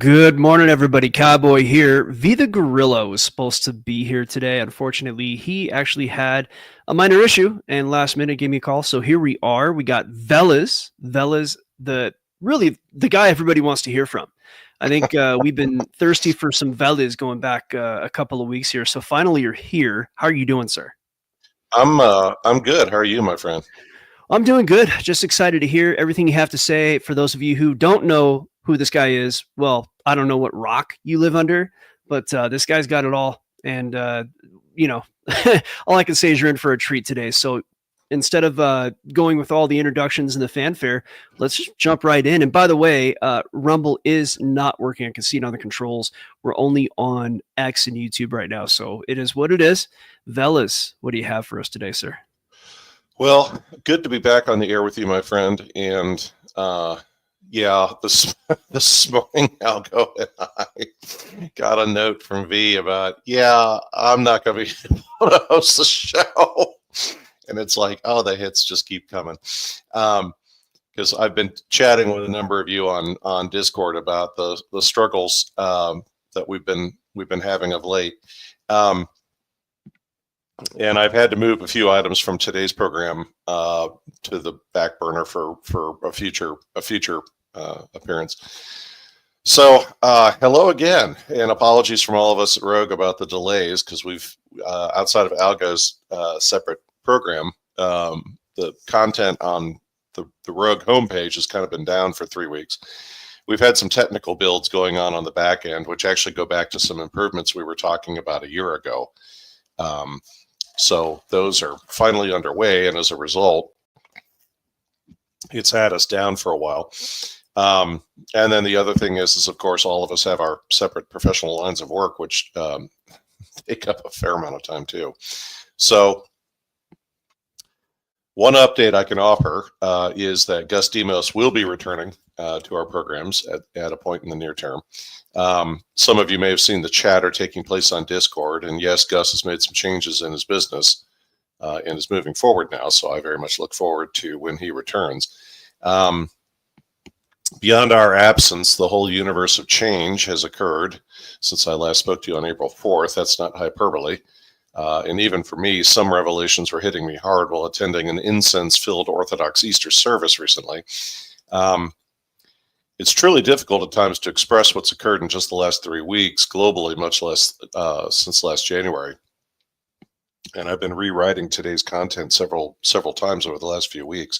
Good morning, everybody. Cowboy here. V the Gorilla was supposed to be here today. Unfortunately, he actually had a minor issue and last minute gave me a call. So here we are. We got Veles. Veles, the guy everybody wants to hear from. I think we've been thirsty for some Veles going back a couple of weeks here. So finally, you're here. How are you doing, sir? I'm good. How are you, my friend? I'm doing good. Just excited to hear everything you have to say. For those of you who don't know who this guy is, well, I don't know what rock you live under, but this guy's got it all. And, all I can say is you're in for a treat today. So instead of going with all the introductions and the fanfare, let's just jump right in. And by the way, Rumble is not working. I can see it on the controls. We're only on X and YouTube right now. So it is what it is. Veles, what do you have for us today, sir? Well, good to be back on the air with you, my friend. And this morning, Algo and I got a note from V about, I'm not going to be able to host the show. And it's like, the hits just keep coming. Because I've been chatting with a number of you on Discord about the struggles that we've been having of late. And I've had to move a few items from today's program to the back burner for a future appearance. So hello again, and apologies from all of us at Rogue about the delays, because we've outside of Algo's separate program, the content on the Rogue homepage has kind of been down for 3 weeks. We've had some technical builds going on the back end, which actually go back to some improvements we were talking about a year ago. So those are finally underway, and as a result, it's had us down for a while. And then the other thing is of course, all of us have our separate professional lines of work, which take up a fair amount of time too. So one update I can offer is that Gus Demos will be returning to our programs at a point in the near term. Some of you may have seen the chatter taking place on Discord, and yes, Gus has made some changes in his business and is moving forward now, so I very much look forward to when he returns. Beyond our absence, the whole universe of change has occurred since I last spoke to you on April 4th. That's not hyperbole. And even for me, some revelations were hitting me hard while attending an incense-filled Orthodox Easter service recently. It's truly difficult at times to express what's occurred in just the last 3 weeks globally, much less since last January. And I've been rewriting today's content several times over the last few weeks.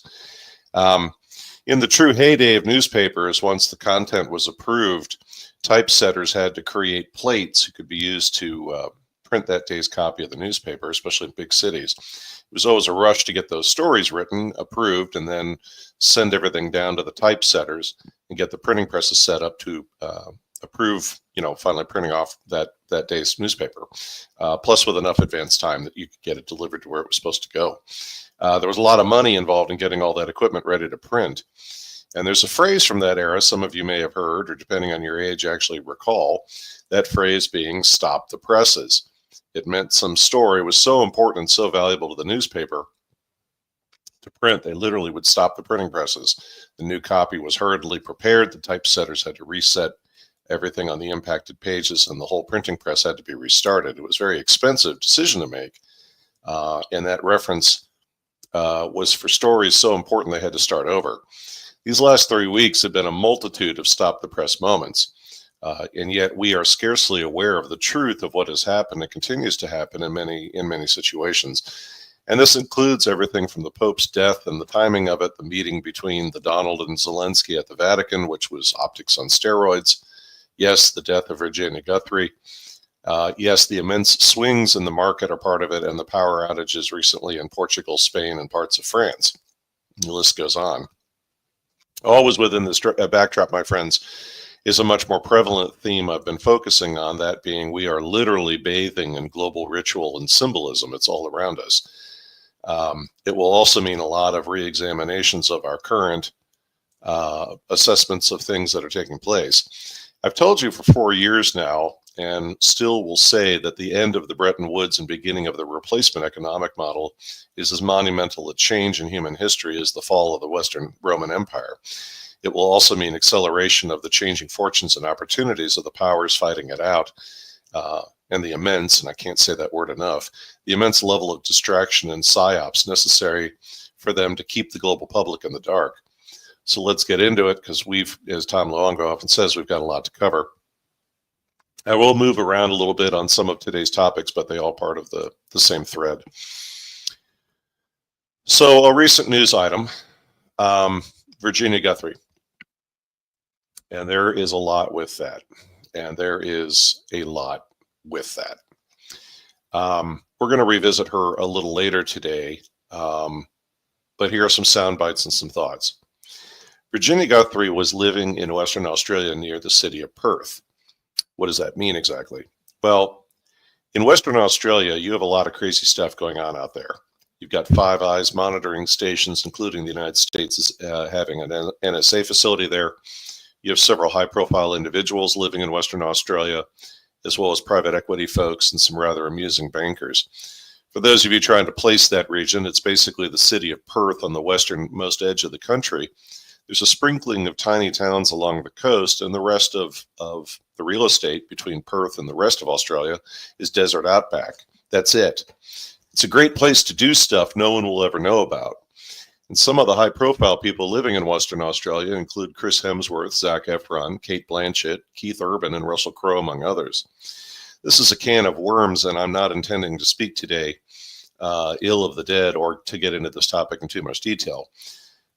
In the true heyday of newspapers, once the content was approved, typesetters had to create plates that could be used to print that day's copy of the newspaper, especially in big cities. It was always a rush to get those stories written, approved, and then send everything down to the typesetters and get the printing presses set up to approve, finally printing off that day's newspaper, plus with enough advance time that you could get it delivered to where it was supposed to go. There was a lot of money involved in getting all that equipment ready to print. And there's a phrase from that era some of you may have heard, or depending on your age, actually recall, that phrase being "stop the presses." It meant some story was so important and so valuable to the newspaper to print, they literally would stop the printing presses. The new copy was hurriedly prepared. The typesetters had to reset everything on the impacted pages, and the whole printing press had to be restarted. It was a very expensive decision to make. And that reference was for stories so important they had to start over. These last 3 weeks have been a multitude of stop the press moments. And yet we are scarcely aware of the truth of what has happened and continues to happen in many situations. And this includes everything from the Pope's death and the timing of it, the meeting between the Donald and Zelensky at the Vatican, which was optics on steroids. Yes, the death of Virginia Giuffre. Yes, the immense swings in the market are part of it, and the power outages recently in Portugal, Spain, and parts of France. The list goes on. Always within this backdrop, my friends, is a much more prevalent theme I've been focusing on, that being we are literally bathing in global ritual and symbolism. It's all around us. It will also mean a lot of re-examinations of our current assessments of things that are taking place. I've told you for 4 years now, and still will say, that the end of the Bretton Woods and beginning of the replacement economic model is as monumental a change in human history as the fall of the Western Roman Empire. It will also mean acceleration of the changing fortunes and opportunities of the powers fighting it out, and the immense, and I can't say that word enough, the immense level of distraction and psyops necessary for them to keep the global public in the dark. So let's get into it, because we've, as Tom Luongo often says, we've got a lot to cover. I will move around a little bit on some of today's topics, but they all part of the same thread. So a recent news item, Virginia Guthrie. And there is a lot with that. And there is a lot with that. We're going to revisit her a little later today, but here are some sound bites and some thoughts. Virginia Giuffre was living in Western Australia near the city of Perth. What does that mean exactly? Well, in Western Australia, you have a lot of crazy stuff going on out there. You've got Five Eyes monitoring stations, including the United States is having an NSA facility there. You have several high-profile individuals living in Western Australia, as well as private equity folks and some rather amusing bankers. For those of you trying to place that region, it's basically the city of Perth on the westernmost edge of the country. There's a sprinkling of tiny towns along the coast, and the rest of the real estate between Perth and the rest of Australia is desert outback. That's it. It's a great place to do stuff no one will ever know about. And some of the high-profile people living in Western Australia include Chris Hemsworth, Zac Efron, Cate Blanchett, Keith Urban, and Russell Crowe, among others. This is a can of worms, and I'm not intending to speak today ill of the dead or to get into this topic in too much detail.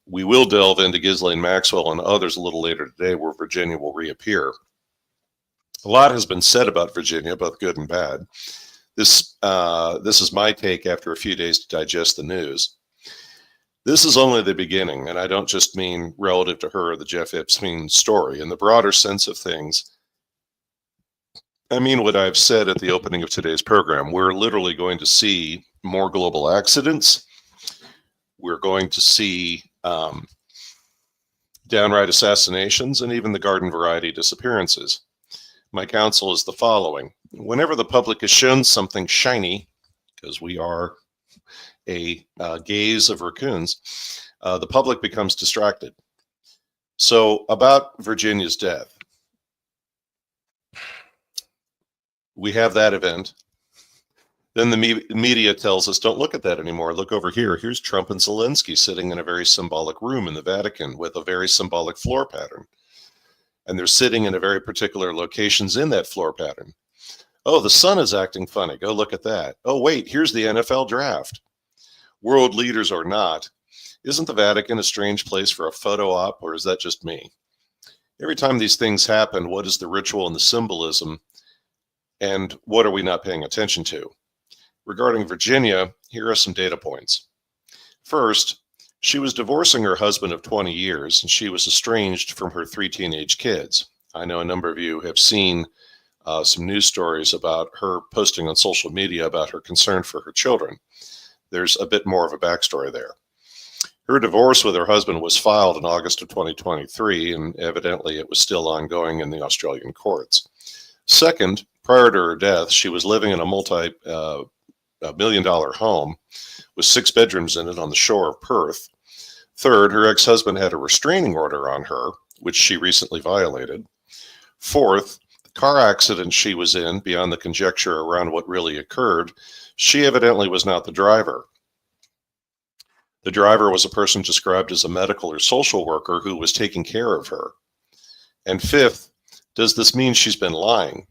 We will delve into Ghislaine Maxwell and others a little later today, where Virginia will reappear. A lot has been said about Virginia, both good and bad. This is my take after a few days to digest the news. This is only the beginning, and I don't just mean relative to her, the Jeff Epstein story. In the broader sense of things, I mean what I've said at the opening of today's program. We're literally going to see more global accidents. We're going to see downright assassinations and even the garden variety disappearances. My counsel is the following. Whenever the public is shown something shiny, because we are a gaze of raccoons, the public becomes distracted. So about Virginia's death, we have that event. Then the media tells us, don't look at that anymore. Look over here. Here's Trump and Zelensky sitting in a very symbolic room in the Vatican with a very symbolic floor pattern. And they're sitting in a very particular locations in that floor pattern. Oh, the sun is acting funny. Go look at that. Oh, wait, here's the NFL draft. World leaders or not, isn't the Vatican a strange place for a photo op, or is that just me? Every time these things happen, what is the ritual and the symbolism, and what are we not paying attention to? Regarding Virginia, here are some data points. First, she was divorcing her husband of 20 years, and she was estranged from her 3 teenage kids. I know a number of you have seen some news stories about her posting on social media about her concern for her children. There's a bit more of a backstory there. Her divorce with her husband was filed in August of 2023, and evidently it was still ongoing in the Australian courts. Second, prior to her death, she was living in a multi-million-dollar home with 6 bedrooms in it on the shore of Perth. Third, her ex-husband had a restraining order on her, which she recently violated. Fourth, the car accident she was in, beyond the conjecture around what really occurred, she evidently was not the driver. The driver was a person described as a medical or social worker who was taking care of her. And fifth, does this mean she's been lying?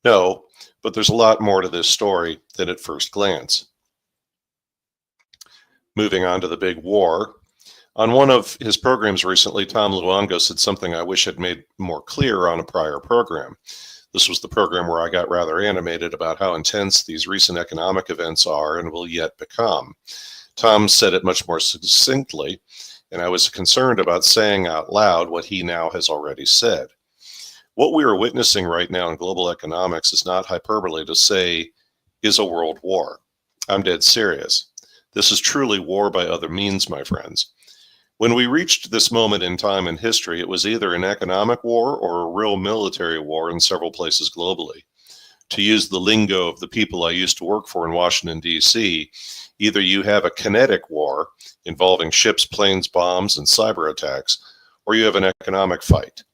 No, but there's a lot more to this story than at first glance. Moving on to the big war. On one of his programs recently, Tom Luongo said something I wish had made more clear on a prior program. This was the program where I got rather animated about how intense these recent economic events are and will yet become. Tom said it much more succinctly, and I was concerned about saying out loud what he now has already said. What we are witnessing right now in global economics is not hyperbole to say is a world war. I'm dead serious. This is truly war by other means, my friends. When we reached this moment in time in history, it was either an economic war or a real military war in several places globally. To use the lingo of the people I used to work for in Washington, D.C., either you have a kinetic war involving ships, planes, bombs, and cyber attacks, or you have an economic fight.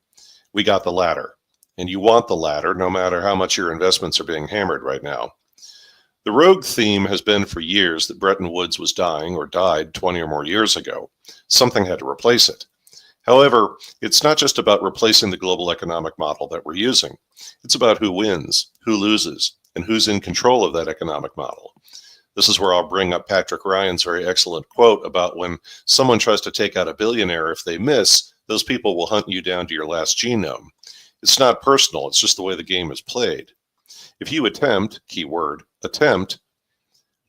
We got the latter, and you want the latter no matter how much your investments are being hammered right now. The rogue theme has been for years that Bretton Woods was dying or died 20 or more years ago. Something had to replace it. However, it's not just about replacing the global economic model that we're using. It's about who wins, who loses, and who's in control of that economic model. This is where I'll bring up Patrick Ryan's very excellent quote about when someone tries to take out a billionaire, if they miss, those people will hunt you down to your last genome. It's not personal, it's just the way the game is played. If you attempt, keyword, attempt,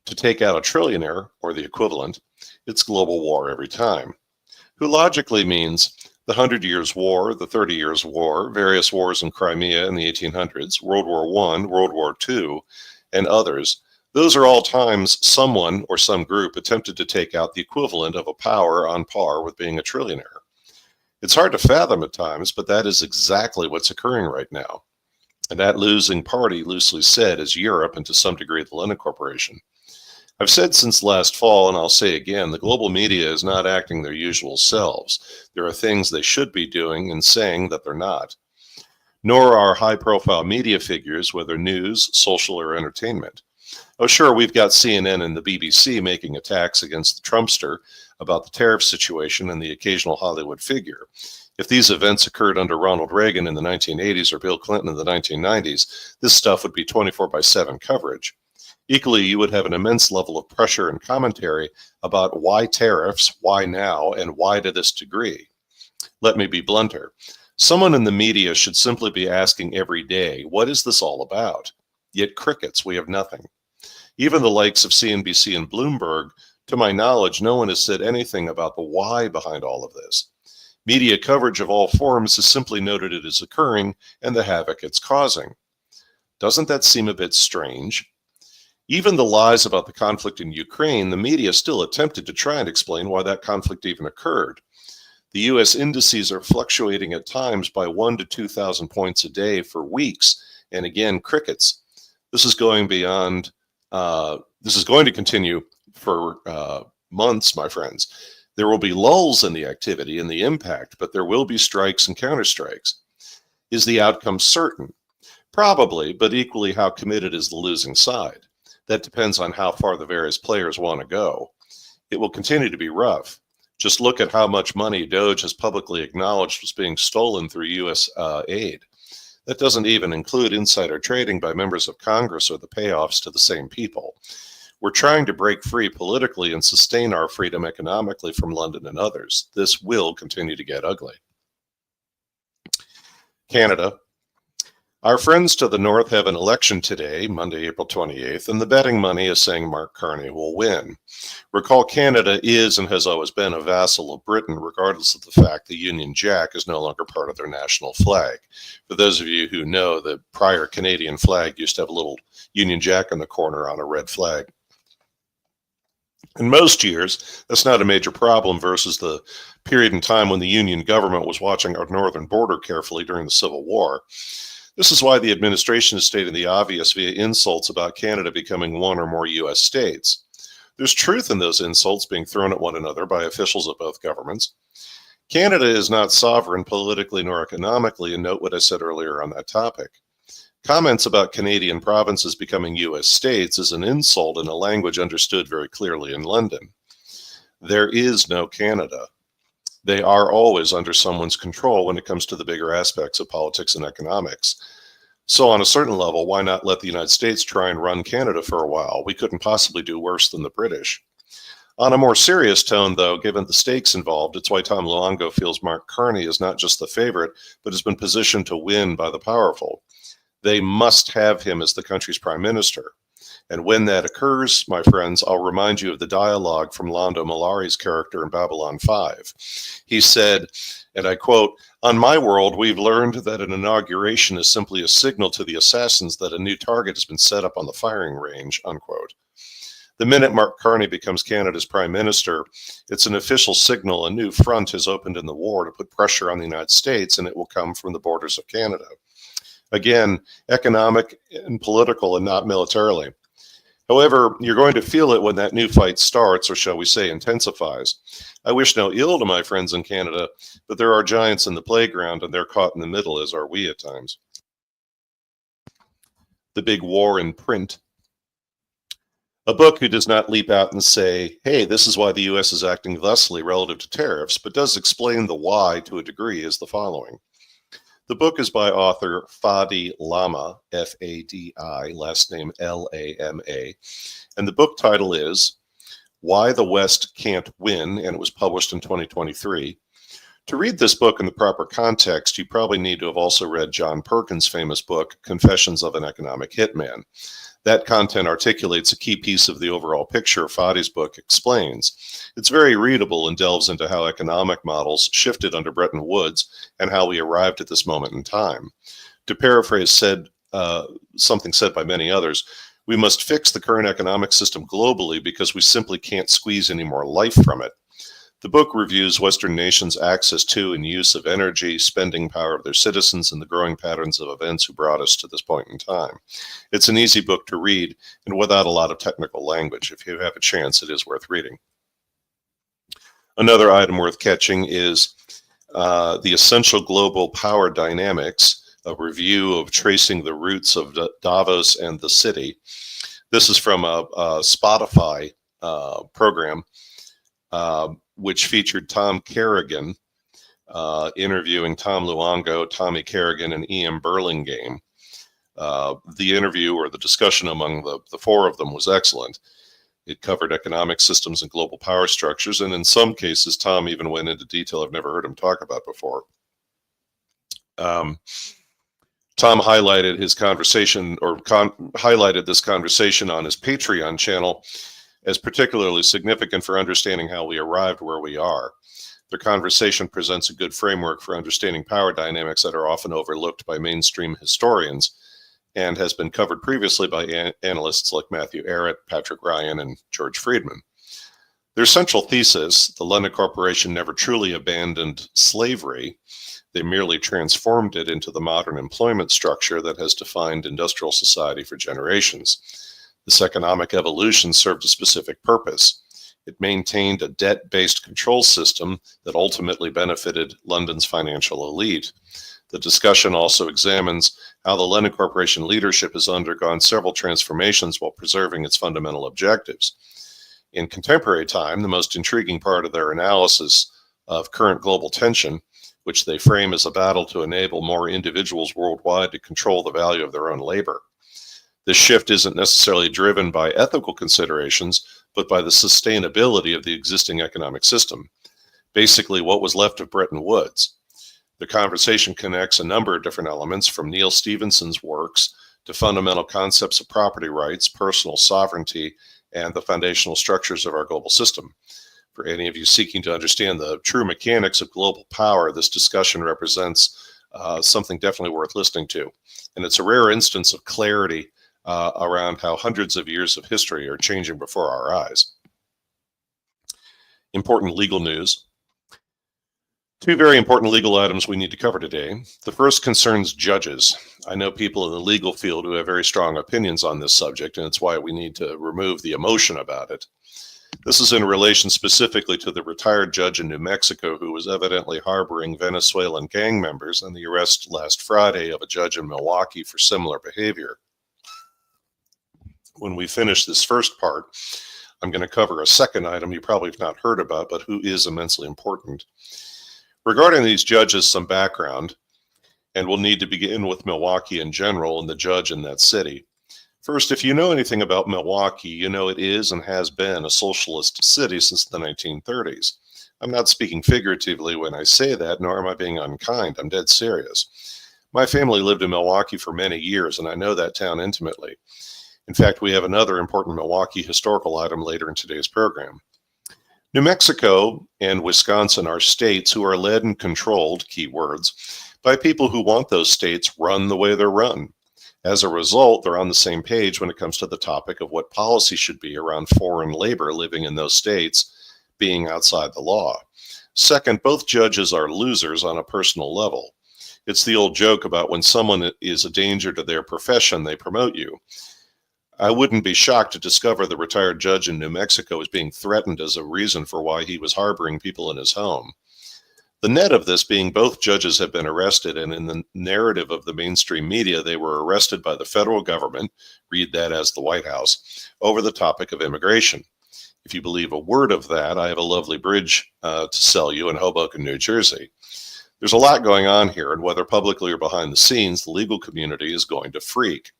to take out a trillionaire, or the equivalent, it's global war every time. Who logically means the 100 Years' War, the 30 Years' War, various wars in Crimea in the 1800s, World War I, World War II, and others. Those are all times someone or some group attempted to take out the equivalent of a power on par with being a trillionaire. It's hard to fathom at times, but that is exactly what's occurring right now. And that losing party, loosely said, is Europe and to some degree the Lenin Corporation. I've said since last fall, and I'll say again, the global media is not acting their usual selves. There are things they should be doing and saying that they're not. Nor are high-profile media figures, whether news, social, or entertainment. Oh, sure, we've got CNN and the BBC making attacks against the Trumpster about the tariff situation and the occasional Hollywood figure. If these events occurred under Ronald Reagan in the 1980s or Bill Clinton in the 1990s, this stuff would be 24/7 coverage. Equally, you would have an immense level of pressure and commentary about why tariffs, why now, and why to this degree. Let me be blunter. Someone in the media should simply be asking every day, what is this all about? Yet crickets, we have nothing. Even the likes of CNBC and Bloomberg, to my knowledge, no one has said anything about the why behind all of this. Media coverage of all forms has simply noted it is occurring and the havoc it's causing. Doesn't that seem a bit strange? Even the lies about the conflict in Ukraine, the media still attempted to try and explain why that conflict even occurred. The U.S. indices are fluctuating at times by 1,000 to 2,000 points a day for weeks, and again, crickets. This is going beyond. This is going to continue for months, my friends. There will be lulls in the activity and the impact, but there will be strikes and counterstrikes. Is the outcome certain? Probably, but equally, how committed is the losing side? That depends on how far the various players want to go. It will continue to be rough. Just look at how much money Doge has publicly acknowledged was being stolen through U.S. aid. That doesn't even include insider trading by members of Congress or the payoffs to the same people. We're trying to break free politically and sustain our freedom economically from London and others. This will continue to get ugly. Canada. Our friends to the north have an election today, Monday, April 28th, and the betting money is saying Mark Carney will win. Recall, Canada is and has always been a vassal of Britain, regardless of the fact the Union Jack is no longer part of their national flag. For those of you who know, the prior Canadian flag used to have a little Union Jack in the corner on a red flag. In most years, that's not a major problem versus the period in time when the Union government was watching our northern border carefully during the Civil War. This is why the administration is stating the obvious via insults about Canada becoming one or more U.S. states. There's truth in those insults being thrown at one another by officials of both governments. Canada is not sovereign politically nor economically, and note what I said earlier on that topic. Comments about Canadian provinces becoming U.S. states is an insult in a language understood very clearly in London. There is no Canada. They are always under someone's control when it comes to the bigger aspects of politics and economics. So on a certain level, why not let the United States try and run Canada for a while? We couldn't possibly do worse than the British. On a more serious tone, though, given the stakes involved, it's why Tom Luongo feels Mark Carney is not just the favorite, but has been positioned to win by the powerful. They must have him as the country's prime minister. And when that occurs, my friends, I'll remind you of the dialogue from Lando Malari's character in Babylon 5. He said, and I quote, "On my world, we've learned that an inauguration is simply a signal to the assassins that a new target has been set up on the firing range," unquote. The minute Mark Carney becomes Canada's prime minister, it's an official signal a new front has opened in the war to put pressure on the United States, and it will come from the borders of Canada. Again, economic and political and not militarily. However, you're going to feel it when that new fight starts, or shall we say intensifies. I wish no ill to my friends in Canada, but there are giants in the playground and they're caught in the middle, as are we at times. The Big War in Print. A book who does not leap out and say, hey, this is why the U.S. is acting thusly relative to tariffs, but does explain the why to a degree, is the following. The book is by author Fadi Lama, F-A-D-I, last name L-A-M-A, and the book title is Why the West Can't Win, and it was published in 2023. To read this book in the proper context, you probably need to have also read John Perkins' famous book, Confessions of an Economic Hitman. That content articulates a key piece of the overall picture Fadi's book explains. It's very readable and delves into how economic models shifted under Bretton Woods and how we arrived at this moment in time. To paraphrase something said by many others, we must fix the current economic system globally because we simply can't squeeze any more life from it. The book reviews Western nations' access to and use of energy, spending power of their citizens, and the growing patterns of events who brought us to this point in time. It's an easy book to read and without a lot of technical language. If you have a chance, it is worth reading. Another item worth catching is The Essential Global Power Dynamics, a review of tracing the roots of Davos and the city. This is from a Spotify program, which featured Tom Kerrigan interviewing Tom Luongo, Tommy Kerrigan, and Ian Burlingame. The interview, or the discussion among the four of them, was excellent. It covered economic systems and global power structures, and in some cases, Tom even went into detail I've never heard him talk about before. Tom highlighted his conversation, or highlighted this conversation on his Patreon channel as particularly significant for understanding how we arrived where we are. Their conversation presents a good framework for understanding power dynamics that are often overlooked by mainstream historians and has been covered previously by analysts like Matthew Arrett, Patrick Ryan, and George Friedman. Their central thesis, the London Corporation never truly abandoned slavery. They merely transformed it into the modern employment structure that has defined industrial society for generations. This economic evolution served a specific purpose. It maintained a debt-based control system that ultimately benefited London's financial elite. The discussion also examines how the London Corporation leadership has undergone several transformations while preserving its fundamental objectives. In contemporary time, the most intriguing part of their analysis of current global tension, which they frame as a battle to enable more individuals worldwide to control the value of their own labor. This shift isn't necessarily driven by ethical considerations, but by the sustainability of the existing economic system. Basically, what was left of Bretton Woods. The conversation connects a number of different elements, from Neil Stephenson's works to fundamental concepts of property rights, personal sovereignty, and the foundational structures of our global system. For any of you seeking to understand the true mechanics of global power, this discussion represents something definitely worth listening to. And it's a rare instance of clarity around how hundreds of years of history are changing before our eyes. Important legal news. Two very important legal items we need to cover today. The first concerns judges. I know people in the legal field who have very strong opinions on this subject, and it's why we need to remove the emotion about it. This is in relation specifically to the retired judge in New Mexico who was evidently harboring Venezuelan gang members, and the arrest last Friday of a judge in Milwaukee for similar behavior. When we finish this first part, I'm going to cover a second item you probably have not heard about, but who is immensely important. Regarding these judges, some background, and we'll need to begin with Milwaukee in general and the judge in that city. First, if you know anything about Milwaukee, you know it is and has been a socialist city since the 1930s. I'm not speaking figuratively when I say that, nor am I being unkind. I'm dead serious. My family lived in Milwaukee for many years, and I know that town intimately. In fact, we have another important Milwaukee historical item later in today's program. New Mexico and Wisconsin are states who are led and controlled, key words, by people who want those states run the way they're run. As a result, they're on the same page when it comes to the topic of what policy should be around foreign labor living in those states being outside the law. Second, both judges are losers on a personal level. It's the old joke about when someone is a danger to their profession, they promote you. I wouldn't be shocked to discover the retired judge in New Mexico is being threatened as a reason for why he was harboring people in his home. The net of this being both judges have been arrested, and in the narrative of the mainstream media, they were arrested by the federal government, read that as the White House, over the topic of immigration. If you believe a word of that, I have a lovely bridge to sell you in Hoboken, New Jersey. There's a lot going on here, and whether publicly or behind the scenes, the legal community is going to freak.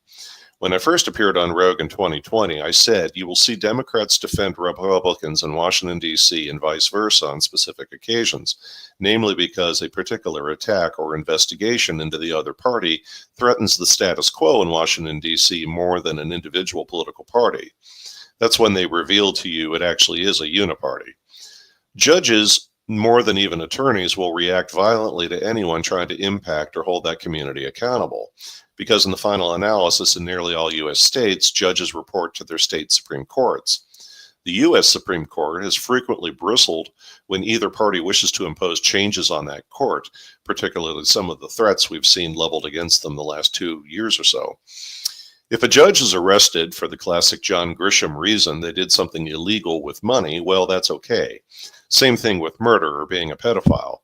When I first appeared on Rogue in 2020, I said, you will see Democrats defend Republicans in Washington, D.C. and vice versa on specific occasions, namely because a particular attack or investigation into the other party threatens the status quo in Washington, D.C. more than an individual political party. That's when they reveal to you it actually is a uniparty. Judges, more than even attorneys, will react violently to anyone trying to impact or hold that community accountable. Because in the final analysis in nearly all U.S. states, judges report to their state Supreme Courts. The U.S. Supreme Court has frequently bristled when either party wishes to impose changes on that court, particularly some of the threats we've seen leveled against them the last 2 years or so. If a judge is arrested for the classic John Grisham reason they did something illegal with money, well, that's okay. Same thing with murder or being a pedophile.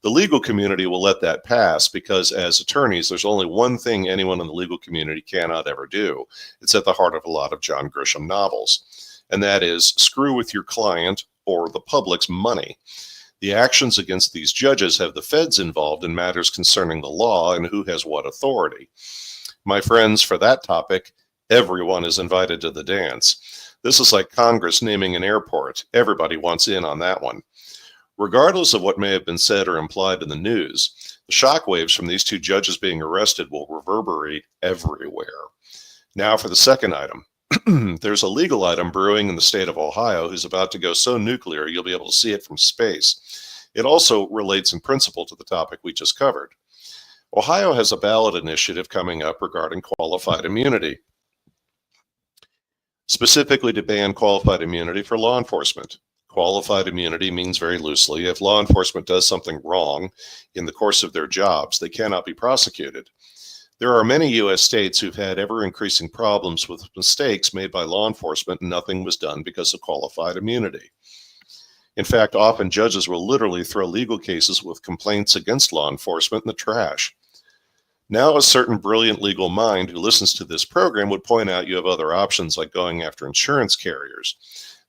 The legal community will let that pass because as attorneys, there's only one thing anyone in the legal community cannot ever do. It's at the heart of a lot of John Grisham novels. And that is screw with your client or the public's money. The actions against these judges have the feds involved in matters concerning the law and who has what authority. My friends, for that topic, everyone is invited to the dance. This is like Congress naming an airport. Everybody wants in on that one. Regardless of what may have been said or implied in the news, the shockwaves from these two judges being arrested will reverberate everywhere. Now for the second item. There's a legal item brewing in the state of Ohio who's about to go so nuclear you'll be able to see it from space. It also relates in principle to the topic we just covered. Ohio has a ballot initiative coming up regarding qualified immunity, specifically to ban qualified immunity for law enforcement. Qualified immunity means very loosely, if law enforcement does something wrong in the course of their jobs, they cannot be prosecuted. There are many U.S. states who've had ever-increasing problems with mistakes made by law enforcement and nothing was done because of qualified immunity. In fact, often judges will literally throw legal cases with complaints against law enforcement in the trash. Now, a certain brilliant legal mind who listens to this program would point out you have other options like going after insurance carriers.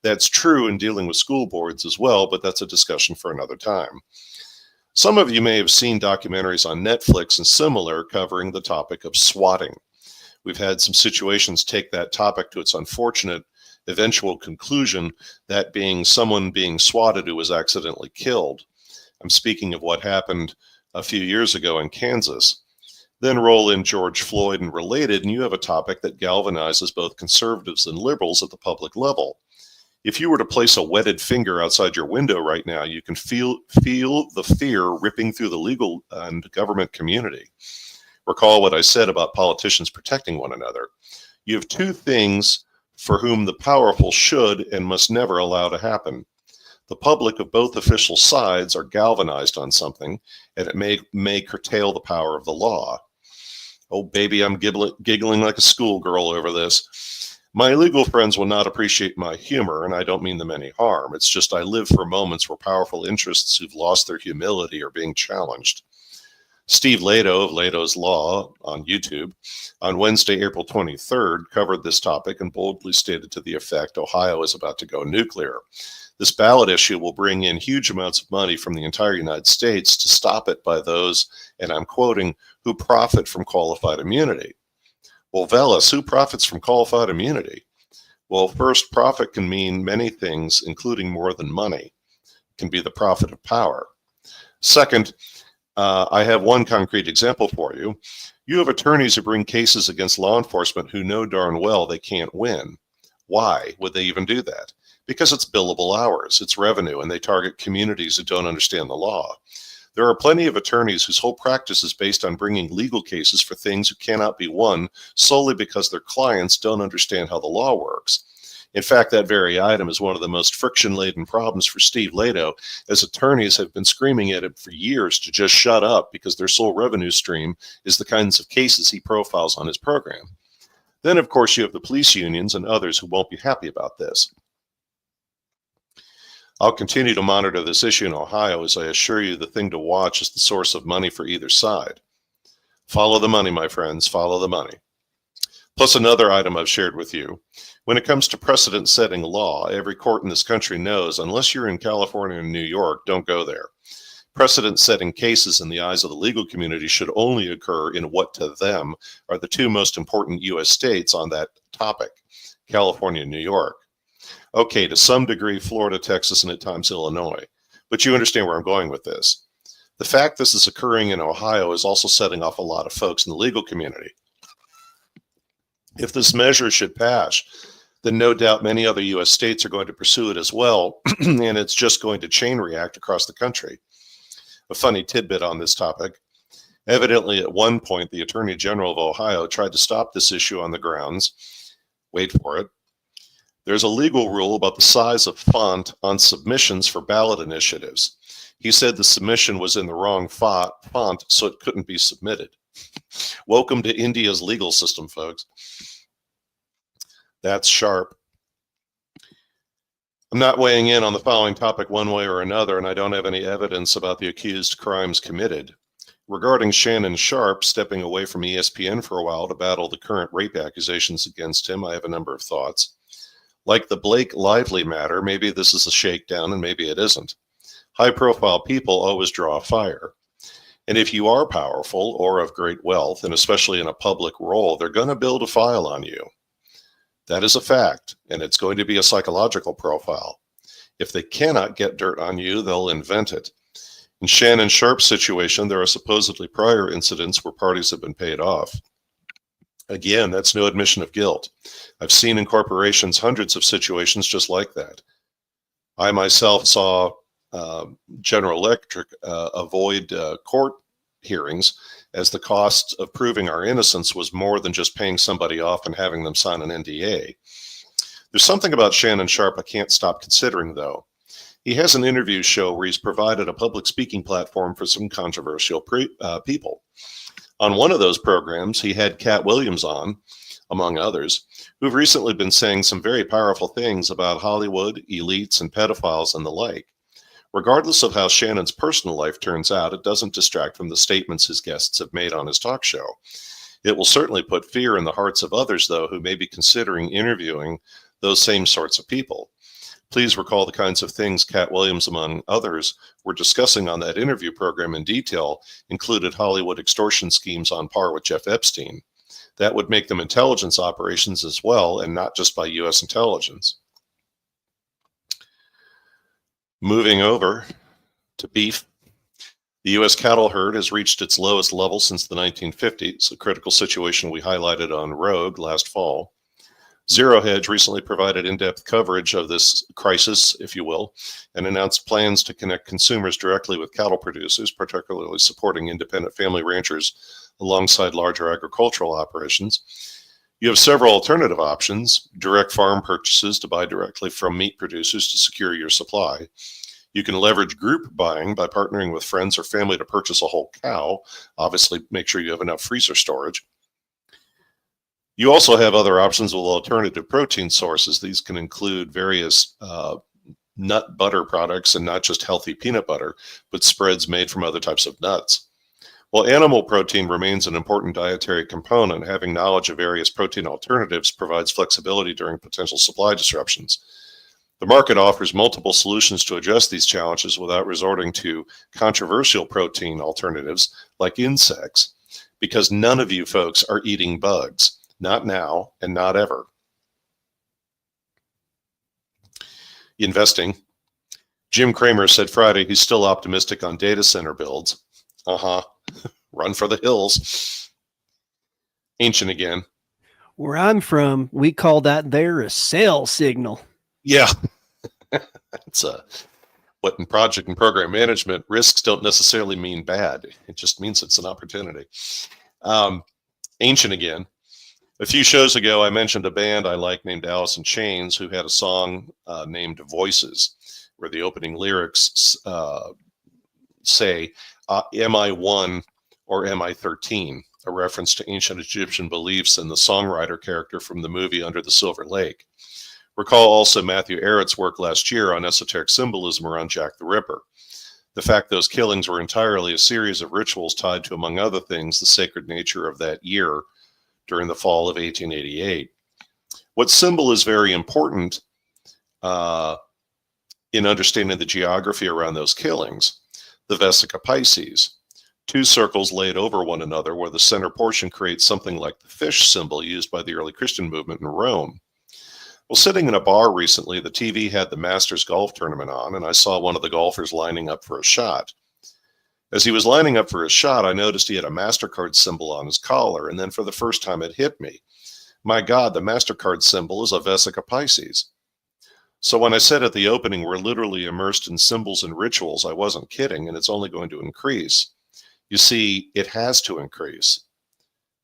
That's true in dealing with school boards as well, but that's a discussion for another time. Some of you may have seen documentaries on Netflix and similar covering the topic of swatting. We've had some situations take that topic to its unfortunate eventual conclusion, that being someone being swatted who was accidentally killed. I'm speaking of what happened a few years ago in Kansas. Then roll in George Floyd and related, and you have a topic that galvanizes both conservatives and liberals at the public level. If you were to place a wetted finger outside your window right now, you can feel the fear ripping through the legal and government community. Recall what I said about politicians protecting one another. You have two things for whom the powerful should and must never allow to happen. The public of both official sides are galvanized on something, and it may curtail the power of the law. Oh, baby, I'm giggling like a schoolgirl over this. My legal friends will not appreciate my humor, and I don't mean them any harm. It's just I live for moments where powerful interests who've lost their humility are being challenged. Steve Lehto of Lehto's Law on YouTube on Wednesday, April 23rd, covered this topic and boldly stated to the effect Ohio is about to go nuclear. This ballot issue will bring in huge amounts of money from the entire United States to stop it by those, and I'm quoting, who profit from qualified immunity. Well, Veles, who profits from qualified immunity? Well, first, profit can mean many things, including more than money. It can be the profit of power. Second, I have one concrete example for you. You have attorneys who bring cases against law enforcement who know darn well they can't win. Why would they even do that? Because it's billable hours, it's revenue, and they target communities who don't understand the law. There are plenty of attorneys whose whole practice is based on bringing legal cases for things who cannot be won solely because their clients don't understand how the law works. In fact, that very item is one of the most friction-laden problems for Steve Lehto, as attorneys have been screaming at him for years to just shut up because their sole revenue stream is the kinds of cases he profiles on his program. Then, of course, you have the police unions and others who won't be happy about this. I'll continue to monitor this issue in Ohio, as I assure you the thing to watch is the source of money for either side. Follow the money, my friends, follow the money. Plus another item I've shared with you. When it comes to precedent-setting law, every court in this country knows, unless you're in California or New York, don't go there. Precedent-setting cases in the eyes of the legal community should only occur in what to them are the two most important U.S. states on that topic, California and New York. Okay, to some degree, Florida, Texas, and at times Illinois. But you understand where I'm going with this. The fact this is occurring in Ohio is also setting off a lot of folks in the legal community. If this measure should pass, then no doubt many other U.S. states are going to pursue it as well, and it's just going to chain react across the country. A funny tidbit on this topic. Evidently, at one point, the Attorney General of Ohio tried to stop this issue on the grounds, wait for it, there's a legal rule about the size of font on submissions for ballot initiatives. He said the submission was in the wrong font, so it couldn't be submitted. Welcome to India's legal system, folks. That's sharp. I'm not weighing in on the following topic one way or another, and I don't have any evidence about the accused crimes committed. Regarding Shannon Sharpe stepping away from ESPN for a while to battle the current rape accusations against him, I have a number of thoughts. Like the Blake Lively matter, maybe this is a shakedown and maybe it isn't. High-profile people always draw fire. And if you are powerful or of great wealth, and especially in a public role, they're going to build a file on you. That is a fact, and it's going to be a psychological profile. If they cannot get dirt on you, they'll invent it. In Shannon Sharpe's situation, there are supposedly prior incidents where parties have been paid off. Again, that's no admission of guilt. I've seen in corporations hundreds of situations just like that. I myself saw General Electric avoid court hearings as the cost of proving our innocence was more than just paying somebody off and having them sign an NDA. There's something about Shannon Sharpe I can't stop considering, though. He has an interview show where he's provided a public speaking platform for some controversial people. On one of those programs, he had Cat Williams on, among others, who've recently been saying some very powerful things about Hollywood, elites, and pedophiles and the like. Regardless of how Shannon's personal life turns out, it doesn't distract from the statements his guests have made on his talk show. It will certainly put fear in the hearts of others, though, who may be considering interviewing those same sorts of people. Please recall the kinds of things Cat Williams, among others, were discussing on that interview program in detail included Hollywood extortion schemes on par with Jeff Epstein. That would make them intelligence operations as well, and not just by U.S. intelligence. Moving over to beef, the U.S. cattle herd has reached its lowest level since the 1950s, a critical situation we highlighted on Rogue last fall. Zero Hedge recently provided in-depth coverage of this crisis, if you will, and announced plans to connect consumers directly with cattle producers, particularly supporting independent family ranchers alongside larger agricultural operations. You have several alternative options: direct farm purchases to buy directly from meat producers to secure your supply. You can leverage group buying by partnering with friends or family to purchase a whole cow. Obviously, make sure you have enough freezer storage. You also have other options with alternative protein sources. These can include various nut butter products, and not just healthy peanut butter, but spreads made from other types of nuts. While animal protein remains an important dietary component, having knowledge of various protein alternatives provides flexibility during potential supply disruptions. The market offers multiple solutions to address these challenges without resorting to controversial protein alternatives like insects, because none of you folks are eating bugs. Not now and not ever. Investing. Jim Cramer said Friday he's still optimistic on data center builds. Run for the hills. Ancient again. Where I'm from, we call that there a sell signal. Yeah. It's what in project and program management, risks don't necessarily mean bad. It just means it's an opportunity. Ancient again. A few shows ago, I mentioned a band I like named Alice in Chains, who had a song named Voices, where the opening lyrics say, am I 1 or am I 13? a reference to ancient Egyptian beliefs and the songwriter character from the movie Under the Silver Lake. Recall also Matthew Arrett's work last year on esoteric symbolism around Jack the Ripper. The fact those killings were entirely a series of rituals tied to, among other things, the sacred nature of that year during the fall of 1888. What symbol is very important in understanding the geography around those killings? The Vesica Pisces. Two circles laid over one another where the center portion creates something like the fish symbol used by the early Christian movement in Rome. Well, sitting in a bar recently, the TV had the Masters golf tournament on, and I saw one of the golfers lining up for a shot. As he was lining up for his shot, I noticed he had a MasterCard symbol on his collar, and then for the first time it hit me. My God, the MasterCard symbol is a Vesica Pisces. So when I said at the opening, we're literally immersed in symbols and rituals, I wasn't kidding, and it's only going to increase. You see, it has to increase.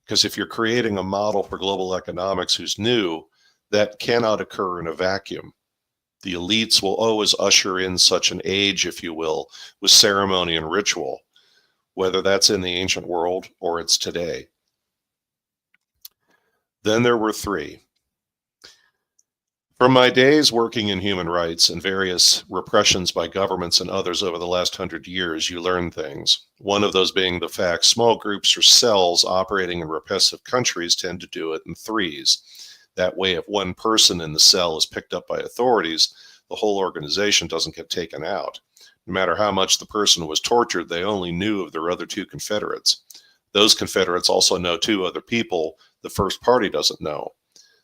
Because if you're creating a model for global economics who's new, that cannot occur in a vacuum. The elites will always usher in such an age, if you will, with ceremony and ritual, whether that's in the ancient world or it's today. Then there were three. From my days working in human rights and various repressions by governments and others over the last 100 years, you learn things. One of those being the fact small groups or cells operating in repressive countries tend to do it in threes. That way, if one person in the cell is picked up by authorities, the whole organization doesn't get taken out. No matter how much the person was tortured, they only knew of their other two confederates. Those confederates also know two other people the first party doesn't know.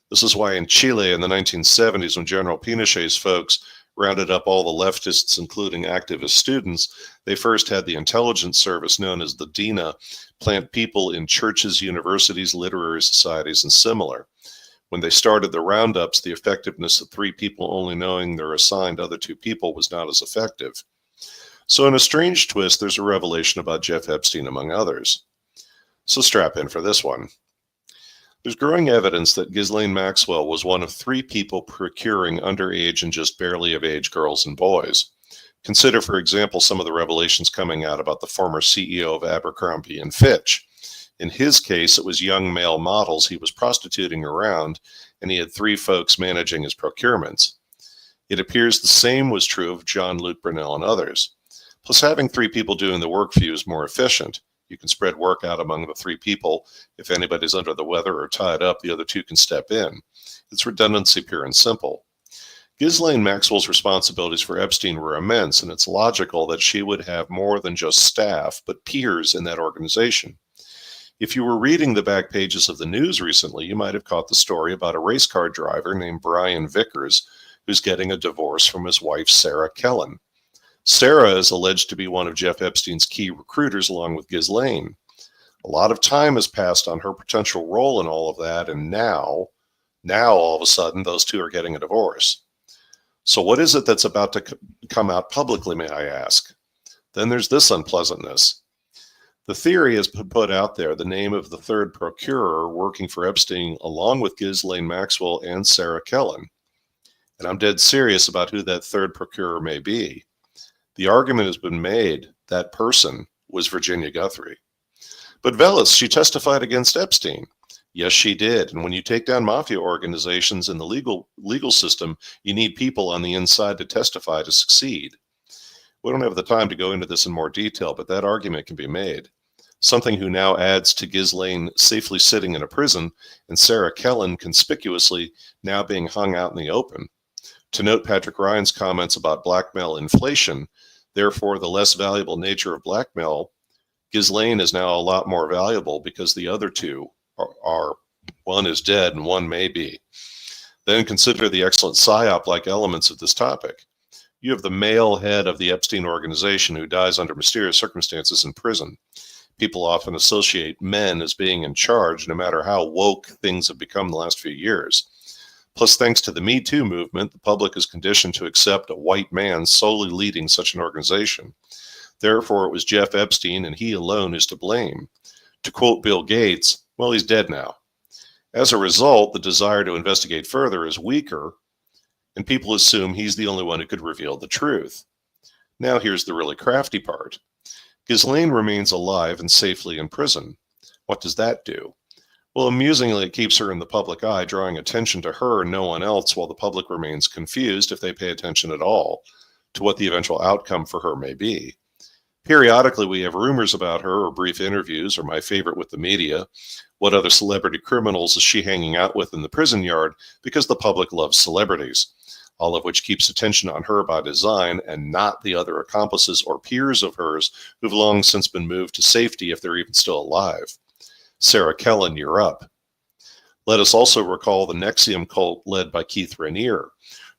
This is why in Chile in the 1970s, when General Pinochet's folks rounded up all the leftists, including activist students, they first had the intelligence service known as the DINA plant people in churches, universities, literary societies, and similar. When they started the roundups, the effectiveness of three people only knowing their assigned other two people was not as effective. So in a strange twist, there's a revelation about Jeff Epstein, among others. So strap in for this one. There's growing evidence that Ghislaine Maxwell was one of three people procuring underage and just barely of age girls and boys. Consider, for example, some of the revelations coming out about the former CEO of Abercrombie & Fitch. In his case, it was young male models he was prostituting around, and he had three folks managing his procurements. It appears the same was true of John Luke Brunel and others. Plus, having three people doing the work for you is more efficient. You can spread work out among the three people. If anybody's under the weather or tied up, the other two can step in. It's redundancy pure and simple. Ghislaine Maxwell's responsibilities for Epstein were immense, and it's logical that she would have more than just staff, but peers in that organization. If you were reading the back pages of the news recently, you might have caught the story about a race car driver named Brian Vickers, who's getting a divorce from his wife, Sarah Kellen. Sarah is alleged to be one of Jeff Epstein's key recruiters along with Ghislaine. A lot of time has passed on her potential role in all of that, and now all of a sudden, those two are getting a divorce. So what is it that's about to come out publicly, may I ask? Then there's this unpleasantness. The theory has been put out there, the name of the third procurer working for Epstein along with Ghislaine Maxwell and Sarah Kellen. And I'm dead serious about who that third procurer may be. The argument has been made that person was Virginia Guthrie. But Veles, she testified against Epstein. Yes, she did. And when you take down mafia organizations in the legal system, you need people on the inside to testify to succeed. We don't have the time to go into this in more detail, but that argument can be made. Something who now adds to Ghislaine safely sitting in a prison and Sarah Kellen conspicuously now being hung out in the open. To note Patrick Ryan's comments about blackmail inflation, therefore the less valuable nature of blackmail, Ghislaine is now a lot more valuable because the other two are one is dead and one may be. Then consider the excellent psyop-like elements of this topic. You have the male head of the Epstein organization who dies under mysterious circumstances in prison. People often associate men as being in charge, no matter how woke things have become the last few years. Plus, thanks to the Me Too movement, the public is conditioned to accept a white man solely leading such an organization. Therefore, it was Jeff Epstein, and he alone is to blame. To quote Bill Gates, well, he's dead now. As a result, the desire to investigate further is weaker, and people assume he's the only one who could reveal the truth. Now here's the really crafty part. Ghislaine remains alive and safely in prison. What does that do? Well, amusingly, it keeps her in the public eye, drawing attention to her and no one else, while the public remains confused, if they pay attention at all, to what the eventual outcome for her may be. Periodically, we have rumors about her or brief interviews, or my favorite with the media, what other celebrity criminals is she hanging out with in the prison yard, because the public loves celebrities, all of which keeps attention on her by design and not the other accomplices or peers of hers who've long since been moved to safety if they're even still alive. Sarah Kellen, you're up. Let us also recall the Nexium cult led by Keith Raniere.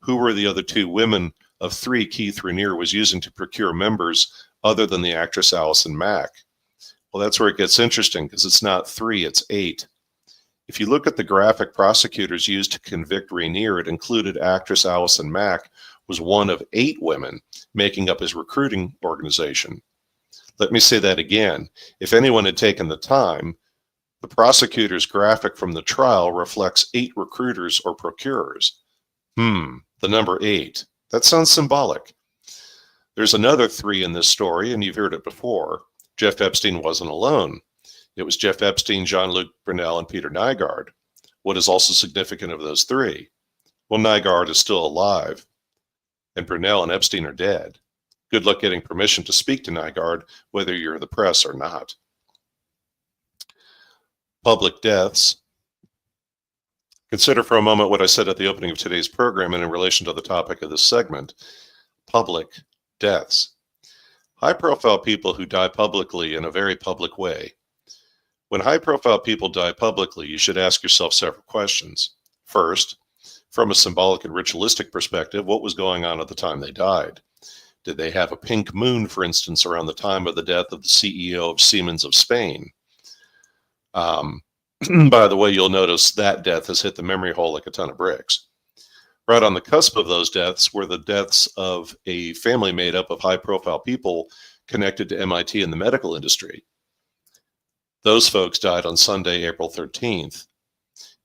Who were the other two women of three Keith Raniere was using to procure members other than the actress Allison Mack? Well, that's where it gets interesting, because it's not three, it's 8. If you look at the graphic prosecutors used to convict Raniere, it included actress Allison Mack was one of 8 women making up his recruiting organization. Let me say that again. If anyone had taken the time, the prosecutor's graphic from the trial reflects 8 recruiters or procurers. The number 8. That sounds symbolic. There's another 3 in this story, and you've heard it before. Jeff Epstein wasn't alone. It was Jeff Epstein, Jean-Luc Brunel, and Peter Nygaard. What is also significant of those 3? Well, Nygaard is still alive, and Brunel and Epstein are dead. Good luck getting permission to speak to Nygaard, whether you're the press or not. Public deaths. Consider for a moment what I said at the opening of today's program and in relation to the topic of this segment. Public deaths. High-profile people who die publicly in a very public way. When high-profile people die publicly, you should ask yourself several questions. First, from a symbolic and ritualistic perspective, what was going on at the time they died? Did they have a pink moon, for instance, around the time of the death of the CEO of Siemens of Spain? By the way, you'll notice that death has hit the memory hole like a ton of bricks. Right on the cusp of those deaths were the deaths of a family made up of high-profile people connected to MIT and the medical industry. Those folks died on Sunday, April 13th.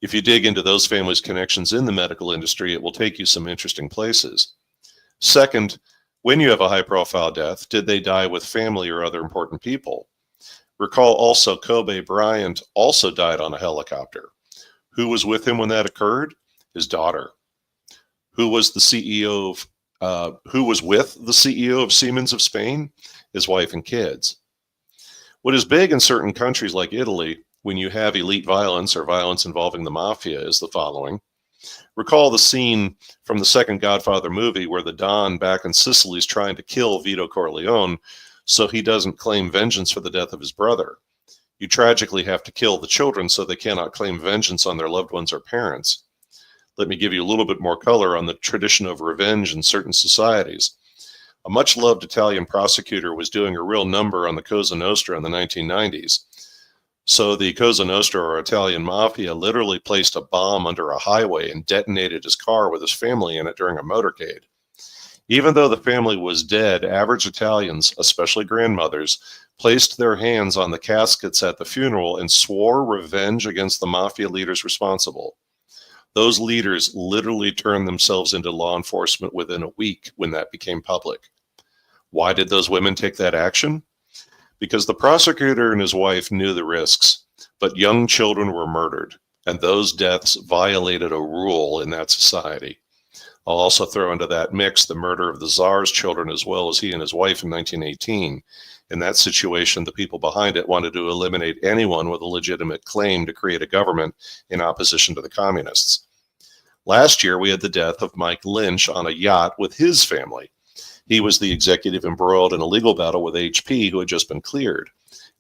If you dig into those families' connections in the medical industry, it will take you some interesting places. Second, when you have a high-profile death, did they die with family or other important people? Recall also Kobe Bryant also died on a helicopter. Who was with him when that occurred? His daughter. Who was with the CEO of Siemens of Spain? His wife and kids. What is big in certain countries like Italy, when you have elite violence or violence involving the mafia, is the following. Recall the scene from the second Godfather movie where the Don back in Sicily is trying to kill Vito Corleone so he doesn't claim vengeance for the death of his brother. You tragically have to kill the children so they cannot claim vengeance on their loved ones or parents. Let me give you a little bit more color on the tradition of revenge in certain societies. A much-loved Italian prosecutor was doing a real number on the Cosa Nostra in the 1990s. So the Cosa Nostra, or Italian mafia, literally placed a bomb under a highway and detonated his car with his family in it during a motorcade. Even though the family was dead, average Italians, especially grandmothers, placed their hands on the caskets at the funeral and swore revenge against the mafia leaders responsible. Those leaders literally turned themselves into law enforcement within a week when that became public. Why did those women take that action? Because the prosecutor and his wife knew the risks, but young children were murdered, and those deaths violated a rule in that society. I'll also throw into that mix the murder of the Tsar's children as well as he and his wife in 1918. In that situation, the people behind it wanted to eliminate anyone with a legitimate claim to create a government in opposition to the communists. Last year, we had the death of Mike Lynch on a yacht with his family. He was the executive embroiled in a legal battle with HP who had just been cleared.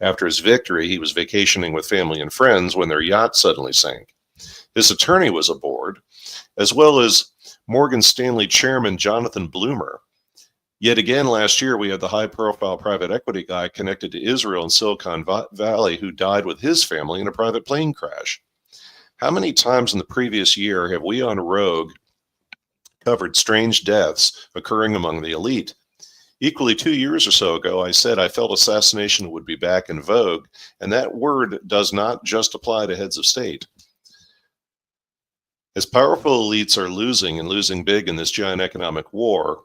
After his victory, he was vacationing with family and friends when their yacht suddenly sank. His attorney was aboard, as well as Morgan Stanley chairman Jonathan Bloomer. Yet again, last year, we had the high-profile private equity guy connected to Israel and Silicon Valley who died with his family in a private plane crash. How many times in the previous year have we on Rogue covered strange deaths occurring among the elite? Equally, 2 years or so ago, I said I felt assassination would be back in vogue, and that word does not just apply to heads of state. As powerful elites are losing and losing big in this giant economic war,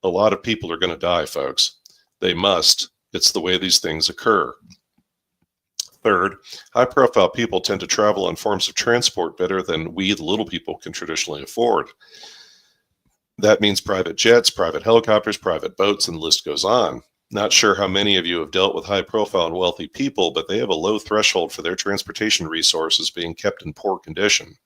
a lot of people are going to die, folks. They must. It's the way these things occur. Third, high-profile people tend to travel on forms of transport better than we, the little people, can traditionally afford. That means private jets, private helicopters, private boats, and the list goes on. Not sure how many of you have dealt with high-profile and wealthy people, but they have a low threshold for their transportation resources being kept in poor condition.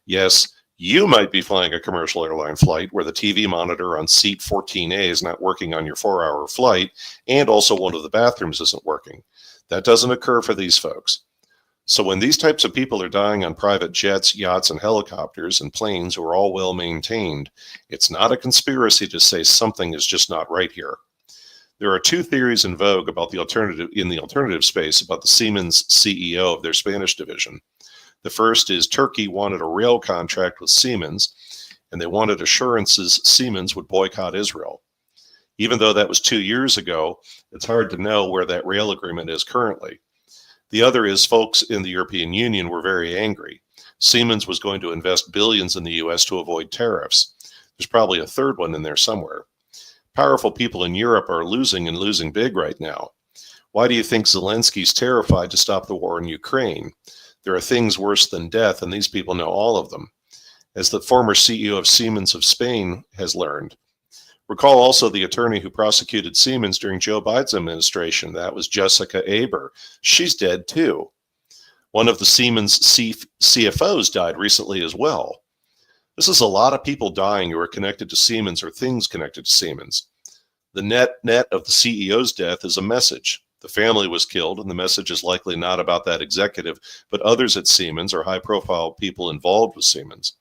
Yes, you might be flying a commercial airline flight where the TV monitor on seat 14A is not working on your 4-hour flight, and also one of the bathrooms isn't working. That doesn't occur for these folks. So when these types of people are dying on private jets, yachts, and helicopters and planes who are all well maintained, it's not a conspiracy to say something is just not right here. There are two theories in vogue about the alternative space about the Siemens CEO of their Spanish division. The first is Turkey wanted a rail contract with Siemens, and they wanted assurances Siemens would boycott Israel. Even though that was 2 years ago, it's hard to know where that rail agreement is currently. The other is folks in the European Union were very angry. Siemens was going to invest billions in the U.S. to avoid tariffs. There's probably a third one in there somewhere. Powerful people in Europe are losing and losing big right now. Why do you think Zelensky's terrified to stop the war in Ukraine? There are things worse than death, and these people know all of them. As the former CEO of Siemens of Spain has learned. Recall also the attorney who prosecuted Siemens during Joe Biden's administration. That was Jessica Aber. She's dead too. One of the Siemens CFOs died recently as well. This is a lot of people dying who are connected to Siemens or things connected to Siemens. The net of the CEO's death is a message. The family was killed, and the message is likely not about that executive, but others at Siemens or high-profile people involved with Siemens.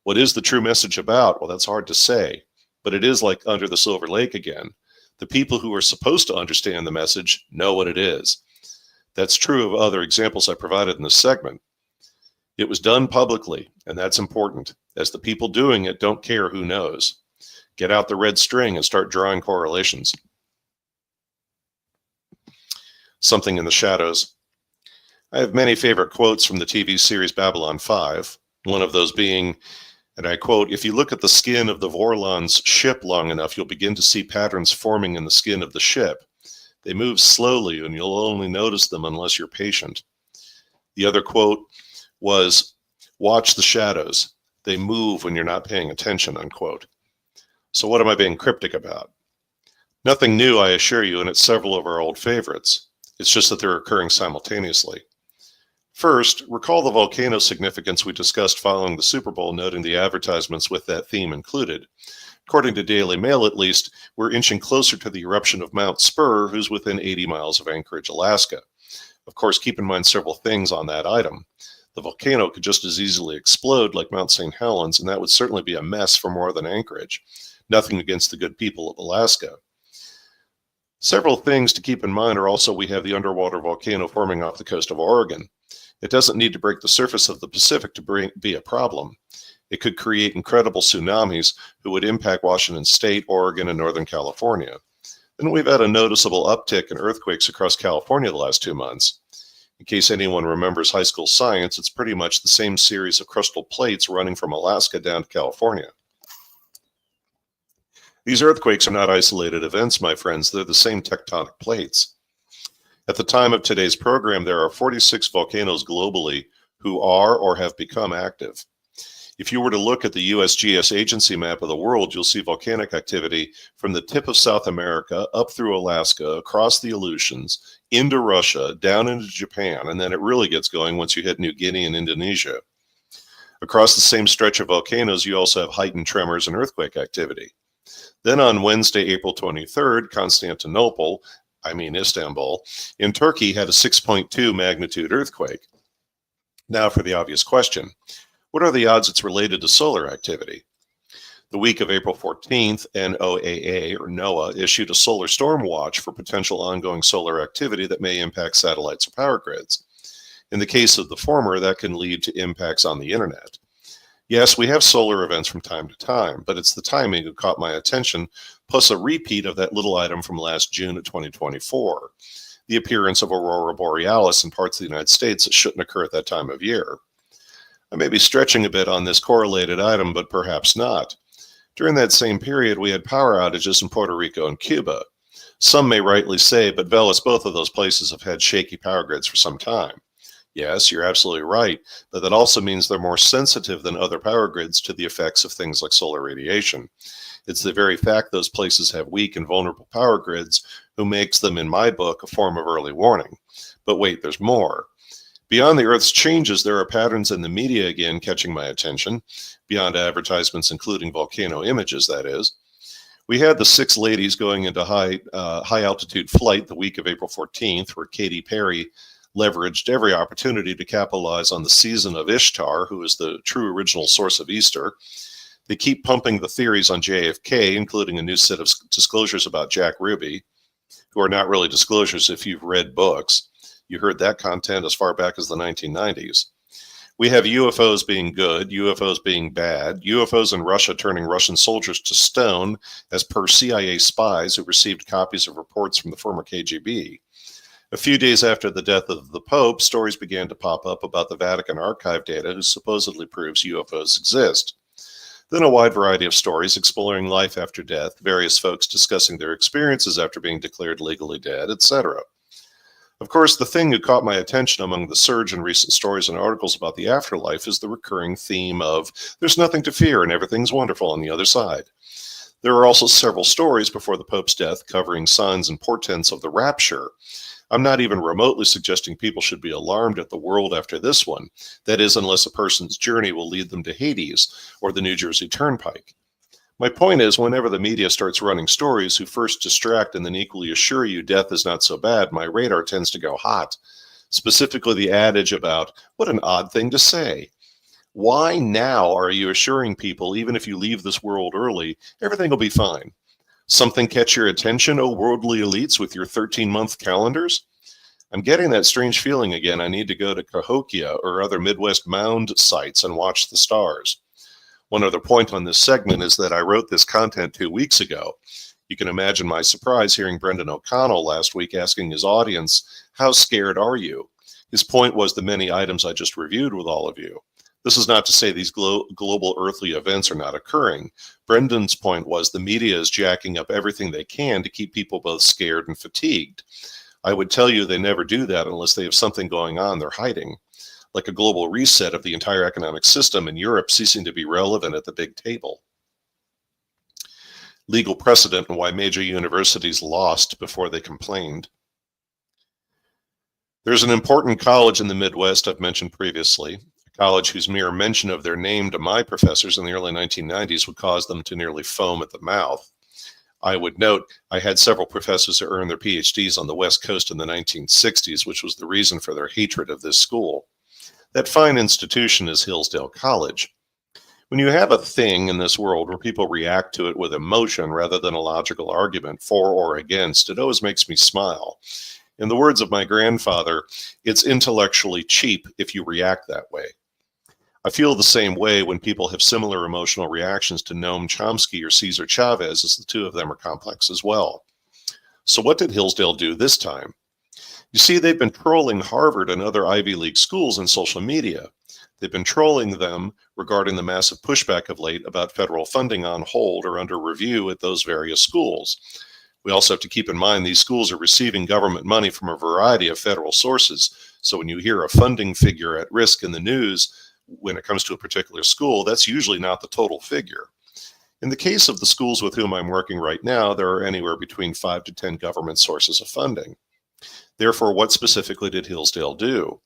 What is the true message about? Well, that's hard to say. But it is like Under the Silver Lake again. The people who are supposed to understand the message know what it is. That's true of other examples I provided in this segment. It was done publicly, and that's important, as the people doing it don't care who knows. Get out the red string and start drawing correlations. Something in the shadows. I have many favorite quotes from the TV series Babylon 5, one of those being, and I quote, "If you look at the skin of the Vorlon's ship long enough, you'll begin to see patterns forming in the skin of the ship. They move slowly, and you'll only notice them unless you're patient." The other quote was, "Watch the shadows. They move when you're not paying attention," unquote. So what am I being cryptic about? Nothing new, I assure you, and it's several of our old favorites. It's just that they're occurring simultaneously. First, recall the volcano significance we discussed following the Super Bowl, noting the advertisements with that theme included. According to Daily Mail, at least, we're inching closer to the eruption of Mount Spur, who's within 80 miles of Anchorage, Alaska. Of course, keep in mind several things on that item. The volcano could just as easily explode like Mount St. Helens, and that would certainly be a mess for more than Anchorage. Nothing against the good people of Alaska. Several things to keep in mind are also we have the underwater volcano forming off the coast of Oregon. It doesn't need to break the surface of the Pacific to be a problem. It could create incredible tsunamis who would impact Washington State, Oregon, and Northern California. Then we've had a noticeable uptick in earthquakes across California the last 2 months. In case anyone remembers high school science, it's pretty much the same series of crustal plates running from Alaska down to California. These earthquakes are not isolated events, my friends. They're the same tectonic plates. At the time of today's program, there are 46 volcanoes globally who are or have become active. If you were to look at the USGS agency map of the world, you'll see volcanic activity from the tip of South America up through Alaska, across the Aleutians, into Russia, down into Japan, and then it really gets going once you hit New Guinea and Indonesia. Across the same stretch of volcanoes, you also have heightened tremors and earthquake activity. Then on Wednesday, April 23rd, Istanbul, in Turkey had a 6.2 magnitude earthquake. Now for the obvious question. What are the odds it's related to solar activity? The week of April 14th, NOAA issued a solar storm watch for potential ongoing solar activity that may impact satellites or power grids. In the case of the former, that can lead to impacts on the internet. Yes, we have solar events from time to time, but it's the timing that caught my attention, plus a repeat of that little item from last June of 2024, the appearance of aurora borealis in parts of the United States that shouldn't occur at that time of year. I may be stretching a bit on this correlated item, but perhaps not. During that same period, we had power outages in Puerto Rico and Cuba. Some may rightly say, but Veles, both of those places have had shaky power grids for some time. Yes, you're absolutely right, but that also means they're more sensitive than other power grids to the effects of things like solar radiation. It's the very fact those places have weak and vulnerable power grids who makes them, in my book, a form of early warning. But wait, there's more. Beyond the Earth's changes, there are patterns in the media again catching my attention, beyond advertisements including volcano images, that is. We had the 6 ladies going into high-altitude flight the week of April 14th, where Katy Perry leveraged every opportunity to capitalize on the season of Ishtar, who is the true original source of Easter. They keep pumping the theories on JFK, including a new set of disclosures about Jack Ruby, who are not really disclosures if you've read books. You heard that content as far back as the 1990s. We have UFOs being good, UFOs being bad, UFOs in Russia turning Russian soldiers to stone, as per CIA spies who received copies of reports from the former KGB. A few days after the death of the Pope, stories began to pop up about the Vatican archive data who supposedly proves UFOs exist. Then a wide variety of stories exploring life after death, various folks discussing their experiences after being declared legally dead, etc. Of course, the thing that caught my attention among the surge in recent stories and articles about the afterlife is the recurring theme of there's nothing to fear and everything's wonderful on the other side. There are also several stories before the Pope's death covering signs and portents of the rapture. I'm not even remotely suggesting people should be alarmed at the world after this one. That is, unless a person's journey will lead them to Hades or the New Jersey Turnpike. My point is, whenever the media starts running stories who first distract and then equally assure you death is not so bad, my radar tends to go hot. Specifically the adage about, what an odd thing to say. Why now are you assuring people, even if you leave this world early, everything will be fine? Something catch your attention, oh worldly elites, with your 13-month calendars? I'm getting that strange feeling again. I need to go to Cahokia or other Midwest mound sites and watch the stars. One other point on this segment is that I wrote this content 2 weeks ago. You can imagine my surprise hearing Brendan O'Connell last week asking his audience, how scared are you? His point was the many items I just reviewed with all of you. This is not to say these global earthly events are not occurring. Brendan's point was the media is jacking up everything they can to keep people both scared and fatigued. I would tell you they never do that unless they have something going on they're hiding, like a global reset of the entire economic system in Europe ceasing to be relevant at the big table. Legal precedent and why major universities lost before they complained. There's an important college in the Midwest I've mentioned previously, a college whose mere mention of their name to my professors in the early 1990s would cause them to nearly foam at the mouth. I would note I had several professors who earned their PhDs on the West Coast in the 1960s, which was the reason for their hatred of this school. That fine institution is Hillsdale College. When you have a thing in this world where people react to it with emotion rather than a logical argument for or against, it always makes me smile. In the words of my grandfather, it's intellectually cheap if you react that way. I feel the same way when people have similar emotional reactions to Noam Chomsky or Cesar Chavez, as the two of them are complex as well. So what did Hillsdale do this time? You see, they've been trolling Harvard and other Ivy League schools in social media. They've been trolling them regarding the massive pushback of late about federal funding on hold or under review at those various schools. We also have to keep in mind these schools are receiving government money from a variety of federal sources. So when you hear a funding figure at risk in the news, when it comes to a particular school, that's usually not the total figure. In the case of the schools with whom I'm working right now, there are anywhere between 5 to 10 government sources of funding. Therefore, what specifically did Hillsdale do?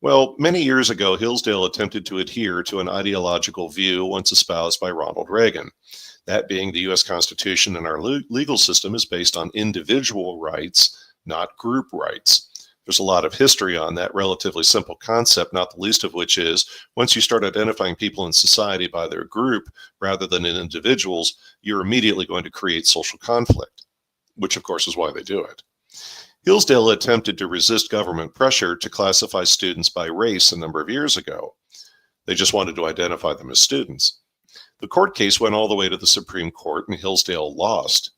Well, many years ago, Hillsdale attempted to adhere to an ideological view once espoused by Ronald Reagan. That being the U.S. Constitution and our legal system is based on individual rights, not group rights. There's a lot of history on that relatively simple concept, not the least of which is once you start identifying people in society by their group rather than in individuals, you're immediately going to create social conflict, which of course is why they do it. Hillsdale attempted to resist government pressure to classify students by race a number of years ago. They just wanted to identify them as students. The court case went all the way to the Supreme Court and Hillsdale lost.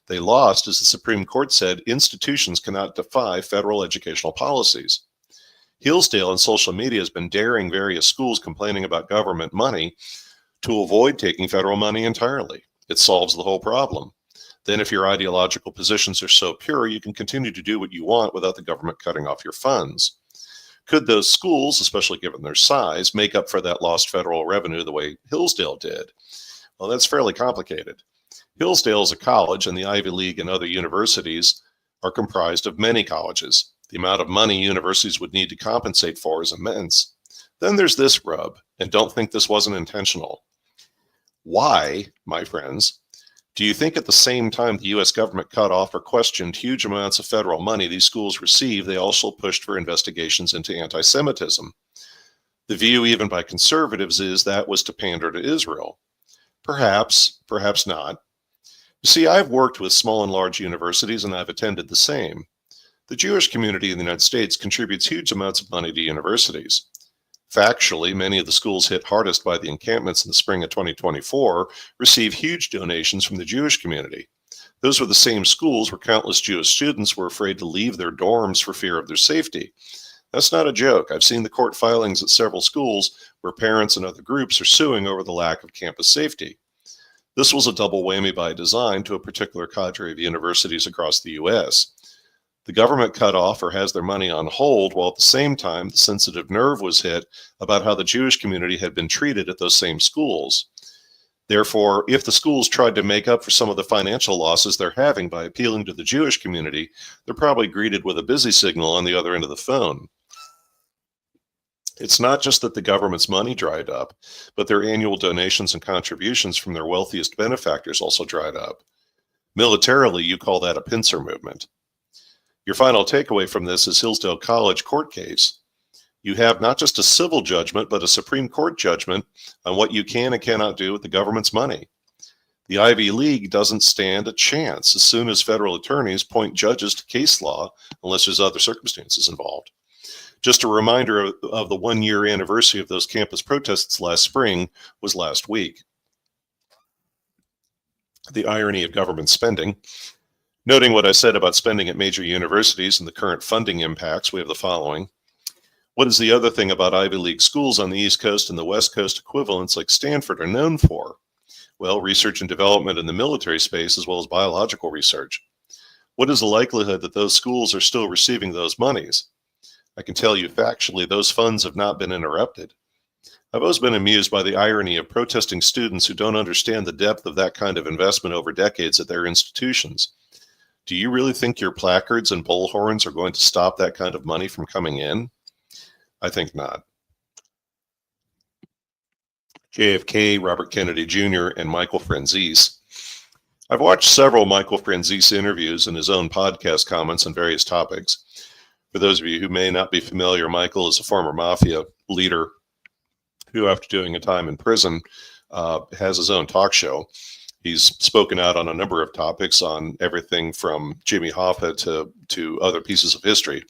They lost, as the Supreme Court said, institutions cannot defy federal educational policies. Hillsdale and social media has been daring various schools complaining about government money to avoid taking federal money entirely. It solves the whole problem. Then if your ideological positions are so pure, you can continue to do what you want without the government cutting off your funds. Could those schools, especially given their size, make up for that lost federal revenue the way Hillsdale did? Well, that's fairly complicated. Hillsdale is a college, and the Ivy League and other universities are comprised of many colleges. The amount of money universities would need to compensate for is immense. Then there's this rub, and don't think this wasn't intentional. Why, my friends, do you think at the same time the U.S. government cut off or questioned huge amounts of federal money these schools received, they also pushed for investigations into anti-Semitism? The view, even by conservatives, is that was to pander to Israel. Perhaps, perhaps not. You see, I've worked with small and large universities, and I've attended the same. The Jewish community in the United States contributes huge amounts of money to universities. Factually, many of the schools hit hardest by the encampments in the spring of 2024 receive huge donations from the Jewish community. Those were the same schools where countless Jewish students were afraid to leave their dorms for fear of their safety. That's not a joke. I've seen the court filings at several schools where parents and other groups are suing over the lack of campus safety. This was a double whammy by design to a particular cadre of universities across the U.S. The government cut off or has their money on hold, while at the same time the sensitive nerve was hit about how the Jewish community had been treated at those same schools. Therefore, if the schools tried to make up for some of the financial losses they're having by appealing to the Jewish community, they're probably greeted with a busy signal on the other end of the phone. It's not just that the government's money dried up, but their annual donations and contributions from their wealthiest benefactors also dried up. Militarily, you call that a pincer movement. Your final takeaway from this is Hillsdale College court case. You have not just a civil judgment, but a Supreme Court judgment on what you can and cannot do with the government's money. The Ivy League doesn't stand a chance as soon as federal attorneys point judges to case law, unless there's other circumstances involved. Just a reminder of the one-year anniversary of those campus protests last spring was last week. The irony of government spending. Noting what I said about spending at major universities and the current funding impacts, we have the following. What is the other thing about Ivy League schools on the East Coast and the West Coast equivalents like Stanford are known for? Well, research and development in the military space as well as biological research. What is the likelihood that those schools are still receiving those monies? I can tell you factually those funds have not been interrupted. I've always been amused by the irony of protesting students who don't understand the depth of that kind of investment over decades at their institutions. Do you really think your placards and bullhorns are going to stop that kind of money from coming in? I think not. JFK, Robert Kennedy Jr., and Michael Franzese. I've watched several Michael Franzese interviews and his own podcast comments on various topics. For those of you who may not be familiar, Michael is a former mafia leader who, after doing a time in prison, has his own talk show. He's spoken out on a number of topics on everything from Jimmy Hoffa to other pieces of history.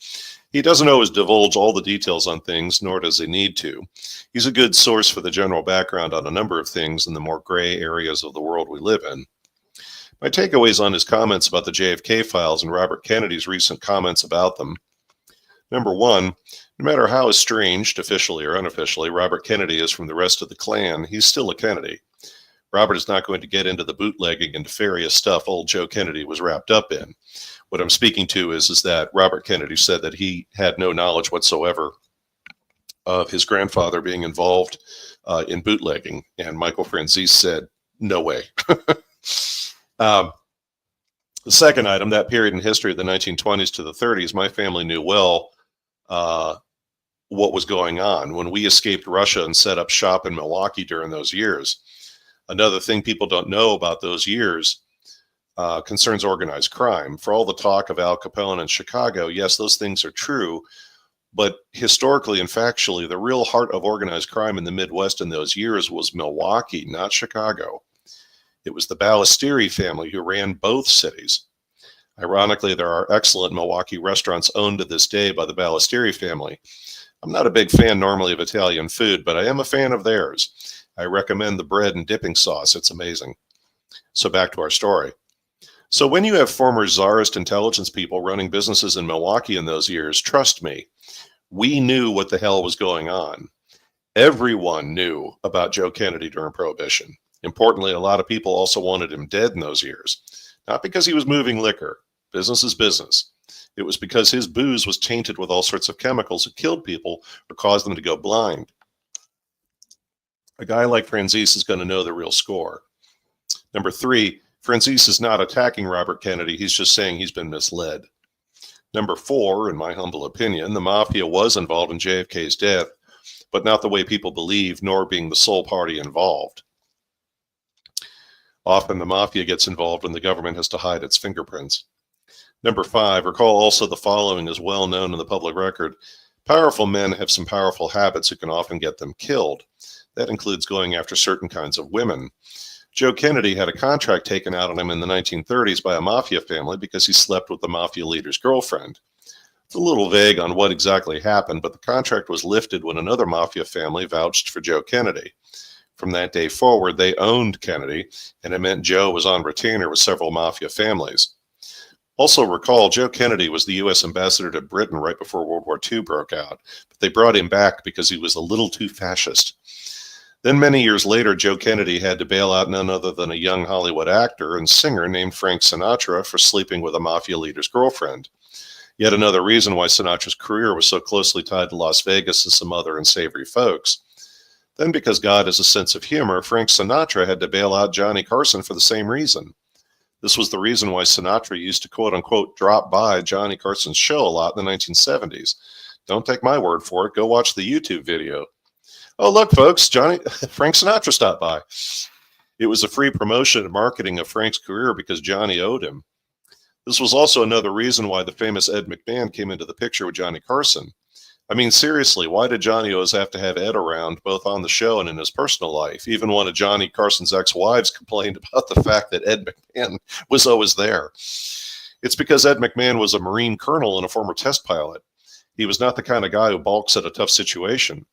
He doesn't always divulge all the details on things, nor does he need to. He's a good source for the general background on a number of things in the more gray areas of the world we live in. My takeaways on his comments about the JFK files and Robert Kennedy's recent comments about them. Number one, no matter how estranged, officially or unofficially, Robert Kennedy is from the rest of the Klan, he's still a Kennedy. Robert is not going to get into the bootlegging and nefarious stuff old Joe Kennedy was wrapped up in. What I'm speaking to is that Robert Kennedy said that he had no knowledge whatsoever of his grandfather being involved in bootlegging, and Michael Franzese said, no way. The second item, that period in history of the 1920s to the 30s, my family knew well what was going on when we escaped Russia and set up shop in Milwaukee during those years. Another thing people don't know about those years concerns organized crime. For all the talk of Al Capone in Chicago, yes, those things are true, but historically and factually, the real heart of organized crime in the Midwest in those years was Milwaukee, not Chicago. It was the Ballestieri family who ran both cities. Ironically, there are excellent Milwaukee restaurants owned to this day by the Ballestieri family. I'm not a big fan normally of Italian food, but I am a fan of theirs. I recommend the bread and dipping sauce. It's amazing. So back to our story. So when you have former czarist intelligence people running businesses in Milwaukee in those years, trust me, we knew what the hell was going on. Everyone knew about Joe Kennedy during Prohibition. Importantly, a lot of people also wanted him dead in those years. Not because he was moving liquor. Business is business. It was because his booze was tainted with all sorts of chemicals that killed people or caused them to go blind. A guy like Franzese is going to know the real score. Number 3, Franzese is not attacking Robert Kennedy. He's just saying he's been misled. Number 4, in my humble opinion, the mafia was involved in JFK's death, but not the way people believe, nor being the sole party involved. Often the mafia gets involved when the government has to hide its fingerprints. Number 5, recall also the following is well known in the public record. Powerful men have some powerful habits that can often get them killed. That includes going after certain kinds of women. Joe Kennedy had a contract taken out on him in the 1930s by a mafia family because he slept with the mafia leader's girlfriend. It's a little vague on what exactly happened, but the contract was lifted when another mafia family vouched for Joe Kennedy. From that day forward, they owned Kennedy, and it meant Joe was on retainer with several mafia families. Also recall, Joe Kennedy was the U.S. ambassador to Britain right before World War II broke out, but they brought him back because he was a little too fascist. Then many years later, Joe Kennedy had to bail out none other than a young Hollywood actor and singer named Frank Sinatra for sleeping with a mafia leader's girlfriend. Yet another reason why Sinatra's career was so closely tied to Las Vegas and some other unsavory folks. Then because God has a sense of humor, Frank Sinatra had to bail out Johnny Carson for the same reason. This was the reason why Sinatra used to quote-unquote drop by Johnny Carson's show a lot in the 1970s. Don't take my word for it. Go watch the YouTube video. Oh, look, folks, Frank Sinatra stopped by. It was a free promotion and marketing of Frank's career because Johnny owed him. This was also another reason why the famous Ed McMahon came into the picture with Johnny Carson. I mean, seriously, why did Johnny always have to have Ed around, both on the show and in his personal life? Even one of Johnny Carson's ex-wives complained about the fact that Ed McMahon was always there. It's because Ed McMahon was a Marine colonel and a former test pilot. He was not the kind of guy who balks at a tough situation.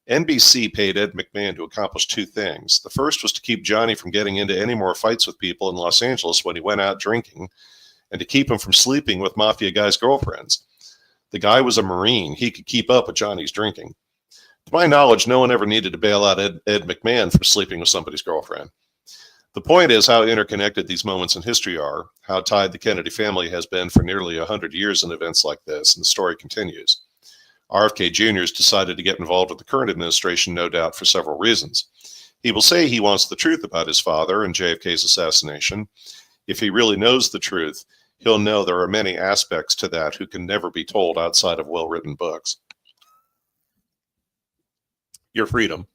NBC paid Ed McMahon to accomplish 2 things. The first was to keep Johnny from getting into any more fights with people in Los Angeles when he went out drinking, and to keep him from sleeping with mafia guys' girlfriends. The guy was a Marine. He could keep up with Johnny's drinking. To my knowledge, no one ever needed to bail out Ed McMahon for sleeping with somebody's girlfriend. The point is how interconnected these moments in history are, how tied the Kennedy family has been for nearly 100 years in events like this, and the story continues. RFK Jr. has decided to get involved with the current administration, no doubt, for several reasons. He will say he wants the truth about his father and JFK's assassination. If he really knows the truth, he'll know there are many aspects to that who can never be told outside of well-written books. Your freedom.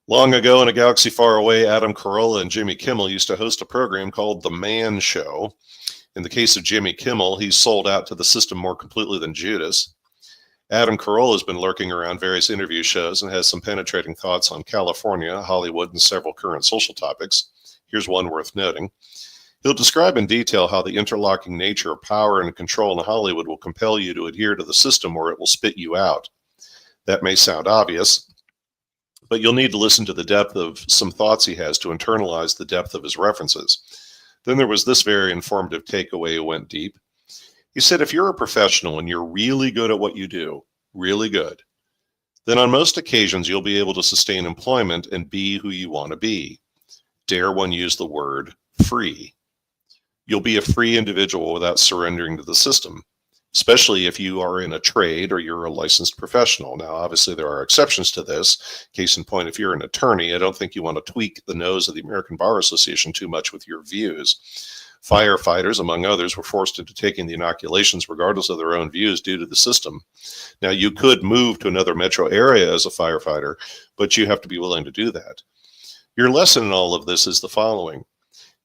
Long ago in a galaxy far away, Adam Carolla and Jimmy Kimmel used to host a program called The Man Show. In the case of Jimmy Kimmel, he's sold out to the system more completely than Judas. Adam Carolla has been lurking around various interview shows and has some penetrating thoughts on California, Hollywood, and several current social topics. Here's one worth noting. He'll describe in detail how the interlocking nature of power and control in Hollywood will compel you to adhere to the system or it will spit you out. That may sound obvious, but you'll need to listen to the depth of some thoughts he has to internalize the depth of his references. Then there was this very informative takeaway who went deep. He said, if you're a professional and you're really good at what you do, really good, then on most occasions you'll be able to sustain employment and be who you want to be. Dare one use the word free. You'll be a free individual without surrendering to the system, especially if you are in a trade or you're a licensed professional. Now, obviously, there are exceptions to this. Case in point, if you're an attorney, I don't think you want to tweak the nose of the American Bar Association too much with your views. Firefighters, among others, were forced into taking the inoculations regardless of their own views due to the system. Now, you could move to another metro area as a firefighter, but you have to be willing to do that. Your lesson in all of this is the following.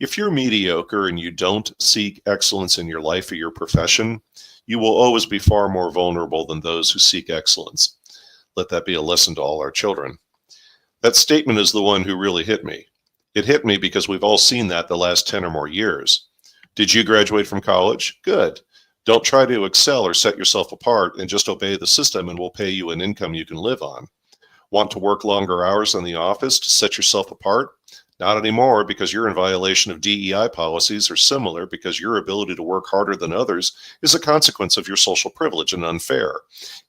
If you're mediocre and you don't seek excellence in your life or your profession, you will always be far more vulnerable than those who seek excellence. Let that be a lesson to all our children. That statement is the one who really hit me. It hit me because we've all seen that the last 10 or more years. Did you graduate from college? Good. Don't try to excel or set yourself apart and just obey the system and we'll pay you an income you can live on. Want to work longer hours in the office to set yourself apart? Not anymore, because you're in violation of DEI policies or similar, because your ability to work harder than others is a consequence of your social privilege and unfair.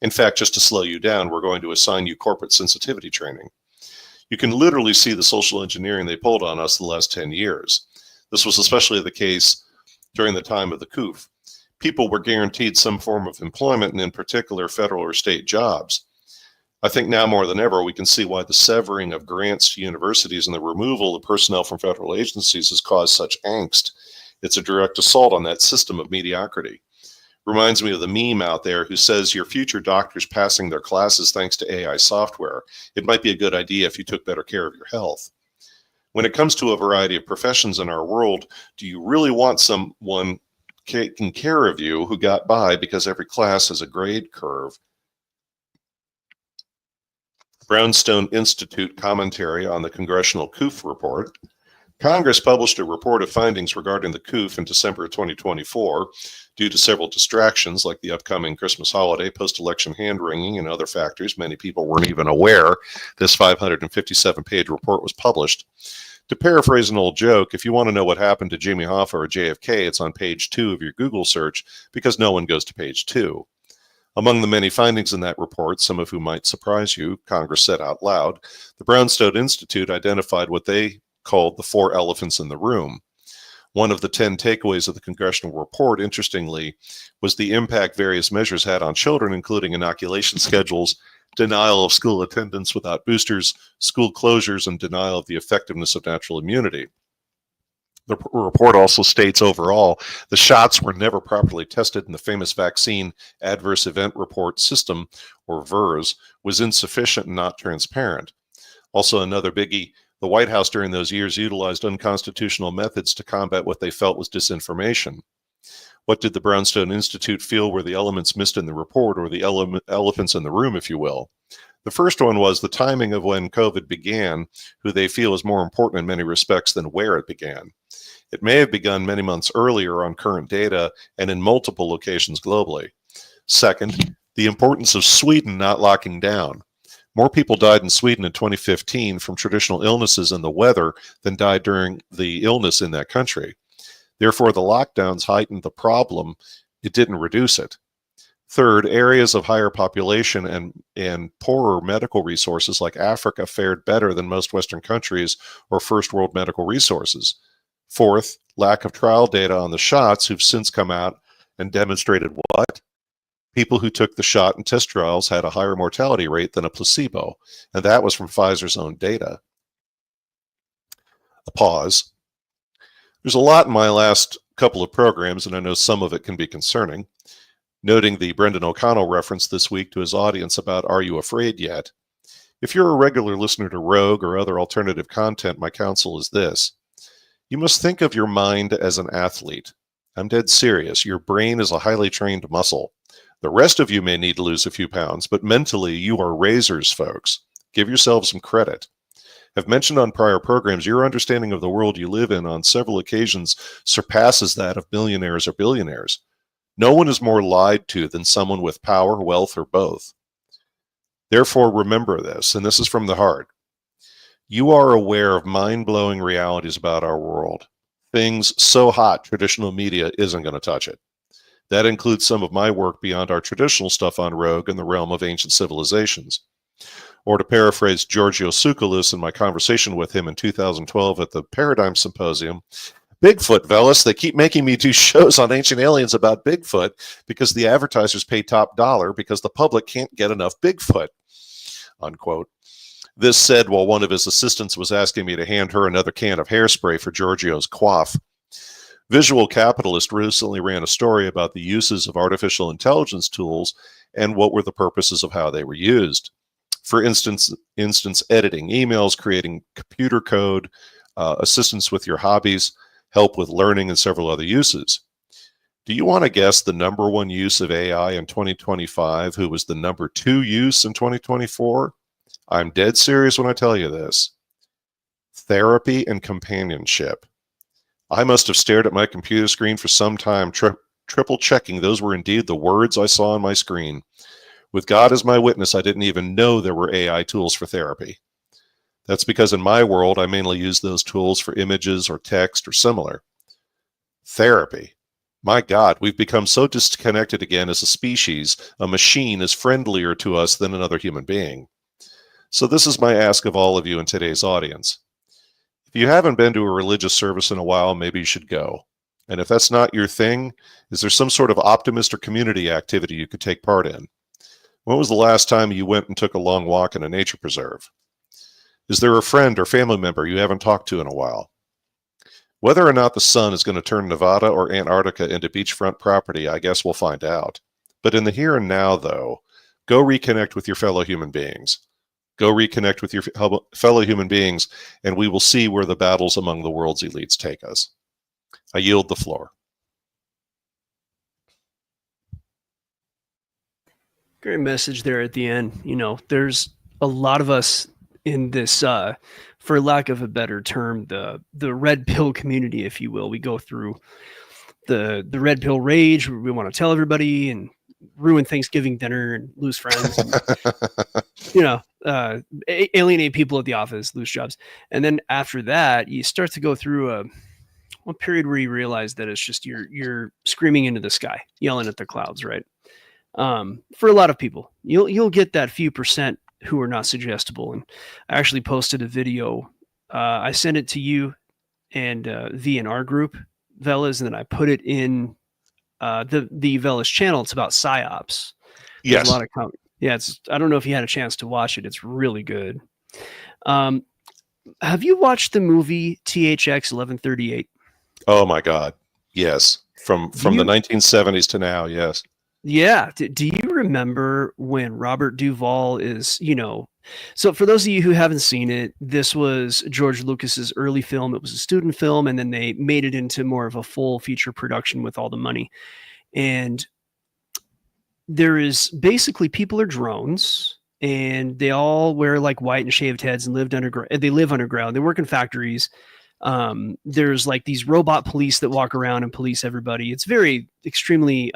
In fact, just to slow you down, we're going to assign you corporate sensitivity training. You can literally see the social engineering they pulled on us the last 10 years. This was especially the case during the time of the coup. People were guaranteed some form of employment, and in particular, federal or state jobs. I think now more than ever, we can see why the severing of grants to universities and the removal of personnel from federal agencies has caused such angst. It's a direct assault on that system of mediocrity. Reminds me of the meme out there who says your future doctor's passing their classes thanks to AI software. It might be a good idea if you took better care of your health. When it comes to a variety of professions in our world, do you really want someone taking care of you who got by because every class has a grade curve? Brownstone Institute commentary on the Congressional coup report. Congress published a report of findings regarding the coup in December of 2024. Due to several distractions like the upcoming Christmas holiday, post-election hand-wringing, and other factors, many people weren't even aware this 557-page report was published. To paraphrase an old joke, if you want to know what happened to Jimmy Hoffa or JFK, it's on page 2 of your Google search because no one goes to page 2. Among the many findings in that report, some of whom might surprise you, Congress said out loud, the Brownstone Institute identified what they called the 4 elephants in the room. One of the 10 takeaways of the congressional report, interestingly, was the impact various measures had on children, including inoculation schedules, denial of school attendance without boosters, school closures, and denial of the effectiveness of natural immunity. The report also states overall the shots were never properly tested, and the famous vaccine adverse event report system, or VERS, was insufficient and not transparent. Also, another biggie, the White House during those years utilized unconstitutional methods to combat what they felt was disinformation. What did the Brownstone Institute feel were the elements missed in the report, or the elephants in the room, if you will? The first one was the timing of when COVID began, who they feel is more important in many respects than where it began. It may have begun many months earlier on current data and in multiple locations globally. Second, the importance of Sweden not locking down. More people died in Sweden in 2015 from traditional illnesses and the weather than died during the illness in that country. Therefore, the lockdowns heightened the problem. It didn't reduce it. Third, areas of higher population and poorer medical resources like Africa fared better than most Western countries or first world medical resources. Fourth, lack of trial data on the shots who've since come out and demonstrated what? People who took the shot in test trials had a higher mortality rate than a placebo, and that was from Pfizer's own data. A pause. There's a lot in my last couple of programs, and I know some of it can be concerning. Noting the Brendan O'Connell reference this week to his audience about Are You Afraid Yet? If you're a regular listener to Rogue or other alternative content, my counsel is this. You must think of your mind as an athlete. I'm dead serious. Your brain is a highly trained muscle. The rest of you may need to lose a few pounds, but mentally you are razors, folks. Give yourselves some credit. I've mentioned on prior programs, your understanding of the world you live in on several occasions surpasses that of millionaires or billionaires. No one is more lied to than someone with power, wealth, or both. Therefore, remember this, and this is from the heart. You are aware of mind-blowing realities about our world. Things so hot, traditional media isn't going to touch it. That includes some of my work beyond our traditional stuff on Rogue in the realm of ancient civilizations. Or to paraphrase Giorgio Tsoukalos in my conversation with him in 2012 at the Paradigm Symposium, Bigfoot, Veles, they keep making me do shows on ancient aliens about Bigfoot because the advertisers pay top dollar because the public can't get enough Bigfoot, unquote. This said while one of his assistants was asking me to hand her another can of hairspray for Giorgio's cough. Visual Capitalist recently ran a story about the uses of artificial intelligence tools and what were the purposes of how they were used. For instance, editing emails, creating computer code, assistance with your hobbies, help with learning, and several other uses. Do you want to guess the number one use of AI in 2025, who was the number 2 use in 2024? I'm dead serious when I tell you this. Therapy and companionship. I must have stared at my computer screen for some time, triple checking those were indeed the words I saw on my screen. With God as my witness, I didn't even know there were AI tools for therapy. That's because in my world, I mainly use those tools for images or text or similar. Therapy. My God, we've become so disconnected again as a species. A machine is friendlier to us than another human being. So this is my ask of all of you in today's audience. If you haven't been to a religious service in a while, maybe you should go. And if that's not your thing, is there some sort of optimist or community activity you could take part in? When was the last time you went and took a long walk in a nature preserve? Is there a friend or family member you haven't talked to in a while? Whether or not the sun is going to turn Nevada or Antarctica into beachfront property, I guess we'll find out. But in the here and now, though, go reconnect with your fellow human beings. Go reconnect with your fellow human beings, and we will see where the battles among the world's elites take us. I yield the floor. Great message there at the end. You know, there's a lot of us in this, for lack of a better term, the red pill community, if you will. We go through the red pill rage. We want to tell everybody and ruin Thanksgiving dinner and lose friends, and, you know, alienate people at the office, lose jobs. And then after that, you start to go through a period where you realize that it's just you're screaming into the sky, yelling at the clouds, right? For a lot of people, you'll get that few percent who are not suggestible. And I actually posted a video. I sent it to you and V in our group, Veles, and then I put it in the Veles channel. It's about psyops. Yes. There's a lot of I don't know if you had a chance to watch it. It's really good. Have you watched the movie THX 1138? Oh my God. Yes. From the 1970s to now. Yes. Yeah. Do you remember when Robert Duvall is, you know, so for those of you who haven't seen it, this was George Lucas's early film. It was a student film, and then they made it into more of a full feature production with all the money. And there is basically people are drones, and they all wear like white and shaved heads and lived underground. They live underground. They work in factories. There's like these robot police that walk around and police everybody. It's very extremely,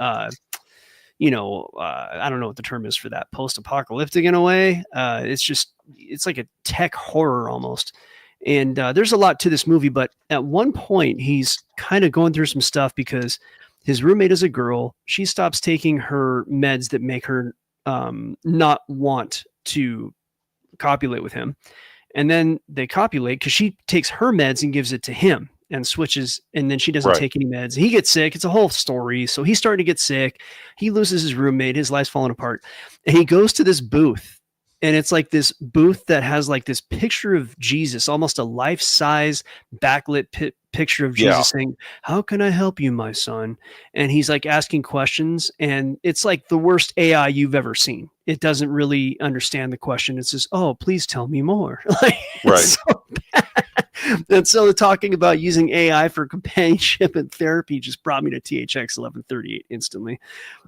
you know, I don't know what the term is for that, post-apocalyptic in a way. It's like a tech horror almost. And there's a lot to this movie, but at one point he's kind of going through some stuff because his roommate is a girl. She stops taking her meds that make her not want to copulate with him. And then they copulate because she takes her meds and gives it to him and switches, and then she doesn't take any meds. He gets sick. It's a whole story. So he's starting to get sick. He loses his roommate. His life's falling apart. And he goes to this booth, and it's like this booth that has like this picture of Jesus, almost a life-size backlit picture of Jesus saying, "How can I help you, my son?" And he's like asking questions, and it's like the worst AI you've ever seen. It doesn't really understand the question. It says, "Oh, please tell me more." Like, right. So bad. And so talking about using AI for companionship and therapy just brought me to THX 1138 instantly.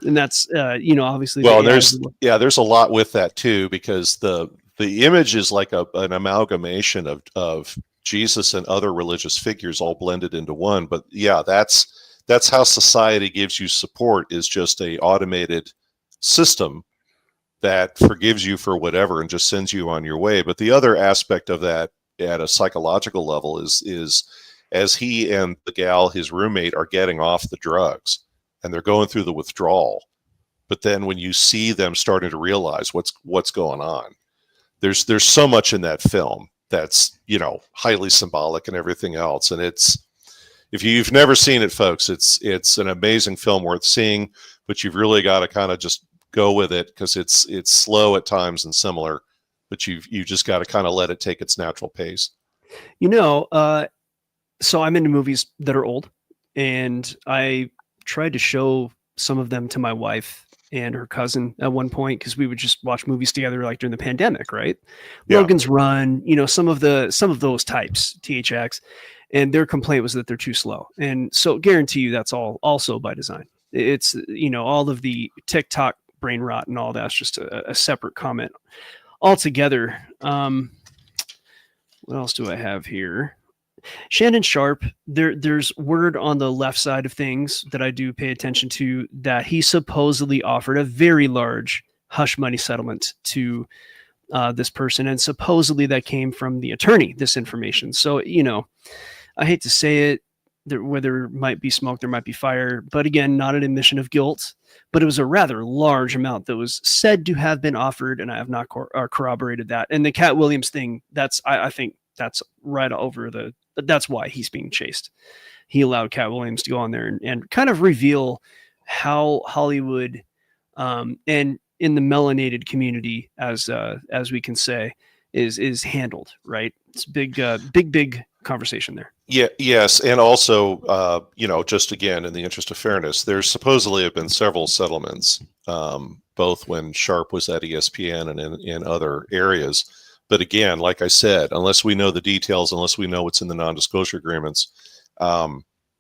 And that's, you know, obviously. Well, there's a lot with that too, because the image is like an amalgamation of Jesus and other religious figures all blended into one. But yeah, that's how society gives you support, is just a automated system that forgives you for whatever and just sends you on your way. But the other aspect of that at a psychological level is as he and the gal, his roommate, are getting off the drugs and they're going through the withdrawal. But then when you see them starting to realize what's going on, there's so much in that film that's, you know, highly symbolic and everything else. And it's, if you've never seen it, folks, it's an amazing film worth seeing, but you've really got to kind of just go with it, because it's slow at times and similar, but you just got to kind of let it take its natural pace. You know, so I'm into movies that are old, and I tried to show some of them to my wife and her cousin at one point, because we would just watch movies together like during the pandemic, right? Yeah. Logan's Run, you know, some of those types, THX, and their complaint was that they're too slow. And so guarantee you that's all also by design. It's, you know, all of the TikTok brain rot and all that's just a separate comment altogether. What else do I have here? Shannon Sharpe, there's word on the left side of things that I do pay attention to, that he supposedly offered a very large hush money settlement to this person. And supposedly that came from the attorney, this information. So, you know, I hate to say it, where there might be smoke, there might be fire. But again, not an admission of guilt, but it was a rather large amount that was said to have been offered, and I have not corroborated that. And the Cat Williams thing, I think that's right over the. That's why he's being chased. He allowed Cat Williams to go on there and kind of reveal how Hollywood and in the melanated community, as we can say, is handled. Right? It's big conversation there. Yeah, yes, and also, just again, in the interest of fairness, there's supposedly have been several settlements, both when Sharpe was at ESPN and in other areas. But again, like I said, unless we know the details, unless we know what's in the non-disclosure agreements,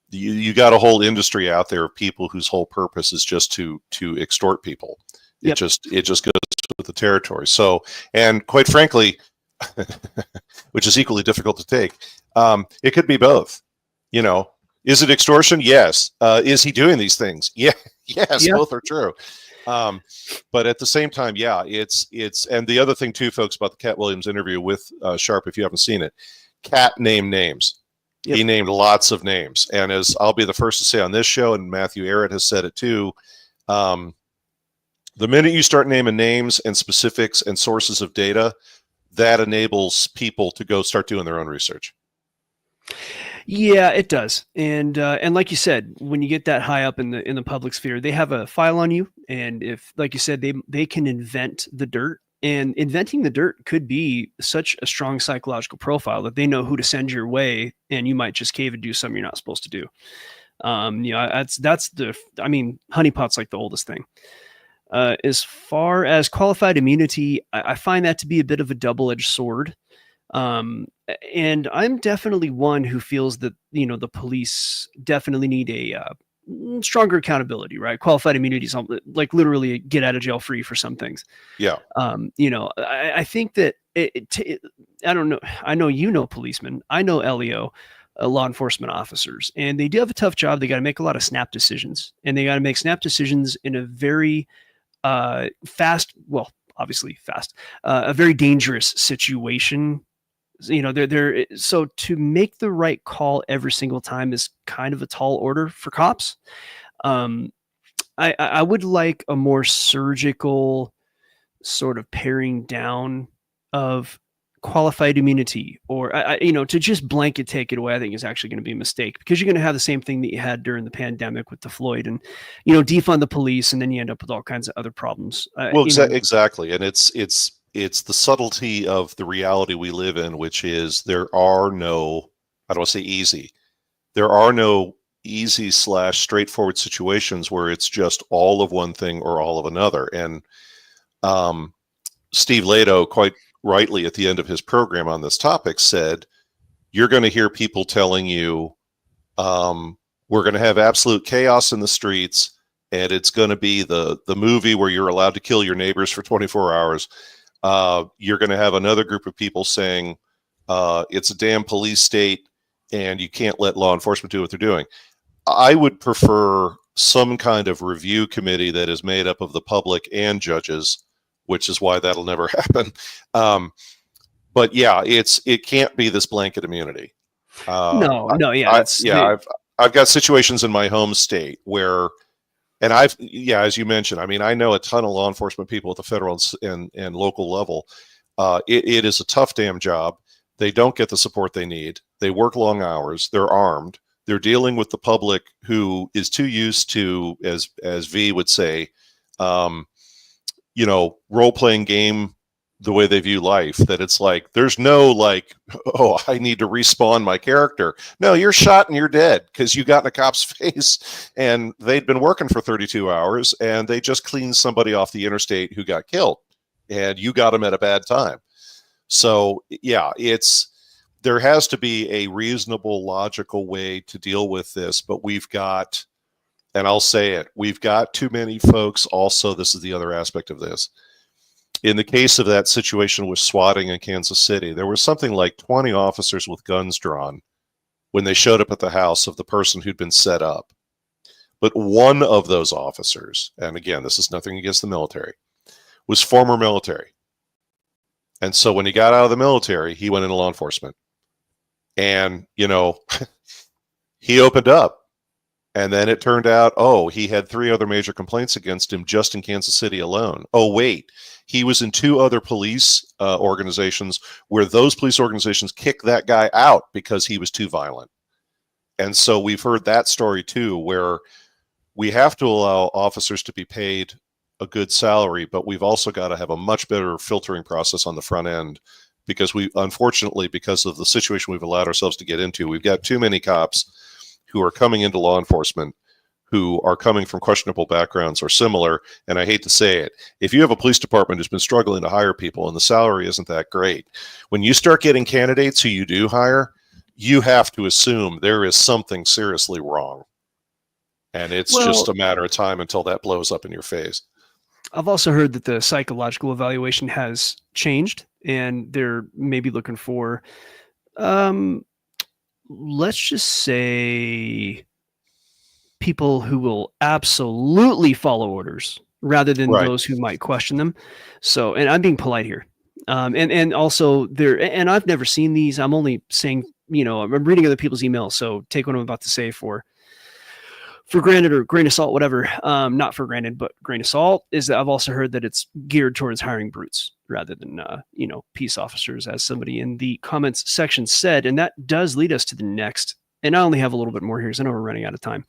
you got a whole industry out there of people whose whole purpose is just to extort people. It just goes with the territory. So, and quite frankly, which is equally difficult to take. It could be both. Is it extortion? Yes. Is he doing these things? Yeah. Yes, both are true. But at the same time, it's and the other thing too, folks, about the Cat Williams interview with Sharpe, if you haven't seen it, Cat named names. Yep. He named lots of names, and as I'll be the first to say on this show, and Matthew Arrett has said it too, the minute you start naming names and specifics and sources of data, that enables people to go start doing their own research. Yeah, it does. And like you said, when you get that high up in the public sphere, they have a file on you. And if, like you said, they can invent the dirt, and inventing the dirt could be such a strong psychological profile that they know who to send your way, and you might just cave and do something you're not supposed to do. Honeypot's like the oldest thing. As far as qualified immunity, I find that to be a bit of a double-edged sword. And I'm definitely one who feels that, the police definitely need a stronger accountability, right? Qualified immunity is like literally get out of jail free for some things. Yeah. I think that I don't know. I know, policemen, I know LEO, law enforcement officers, and they do have a tough job. They got to make a lot of snap decisions, and they got to make snap decisions in a very fast, a very dangerous situation. So to make the right call every single time is kind of a tall order for cops. I would like a more surgical sort of paring down of qualified immunity, or to just blanket take it away, I think is actually going to be a mistake, because you're going to have the same thing that you had during the pandemic with the Floyd, and defund the police, and then you end up with all kinds of other problems. Exactly, and it's the subtlety of the reality we live in, which is there are no, I don't want to say easy, there are no easy / straightforward situations where it's just all of one thing or all of another. And Steve Lado, quite rightly at the end of his program on this topic, said, you're going to hear people telling you, we're going to have absolute chaos in the streets, and it's going to be the movie where you're allowed to kill your neighbors for 24 hours. You're going to have another group of people saying, it's a damn police state and you can't let law enforcement do what they're doing. I would prefer some kind of review committee that is made up of the public and judges, which is why that'll never happen. But yeah, it can't be this blanket immunity. I've got situations in my home state where, and as you mentioned, I know a ton of law enforcement people at the federal and local level. It is a tough damn job. They don't get the support they need. They work long hours. They're armed. They're dealing with the public who is too used to, as V would say, role-playing game the way they view life, that it's like, there's no like, oh, I need to respawn my character. No, you're shot and you're dead because you got in a cop's face and they'd been working for 32 hours and they just cleaned somebody off the interstate who got killed and you got them at a bad time. So yeah, there has to be a reasonable, logical way to deal with this, but we've got, and I'll say it, we've got too many folks. Also, this is the other aspect of this. In the case of that situation with swatting in Kansas City, there was something like 20 officers with guns drawn when they showed up at the house of the person who'd been set up. But one of those officers, and again, this is nothing against the military, was former military. And so when he got out of the military, he went into law enforcement. And, he opened up. And then it turned out, oh, he had 3 other major complaints against him just in Kansas City alone. Oh, wait, he was in 2 other police organizations where those police organizations kicked that guy out because he was too violent. And so we've heard that story too, where we have to allow officers to be paid a good salary, but we've also got to have a much better filtering process on the front end, because we, unfortunately, because of the situation we've allowed ourselves to get into, we've got too many cops who are coming into law enforcement who are coming from questionable backgrounds or similar. And I hate to say it, if you have a police department who's been struggling to hire people and the salary isn't that great, when you start getting candidates who you do hire, you have to assume there is something seriously wrong. And it's just a matter of time until that blows up in your face. I've also heard that the psychological evaluation has changed, and they're maybe looking for, let's just say, people who will absolutely follow orders rather than those who might question them. So, and I'm being polite here. And also there, and I've never seen these. I'm only saying, I'm reading other people's emails. So take what I'm about to say for granted or grain of salt, whatever. Not for granted, but grain of salt is that I've also heard that it's geared towards hiring brutes rather than, peace officers, as somebody in the comments section said. And that does lead us to the next. And I only have a little bit more here because I know we're running out of time.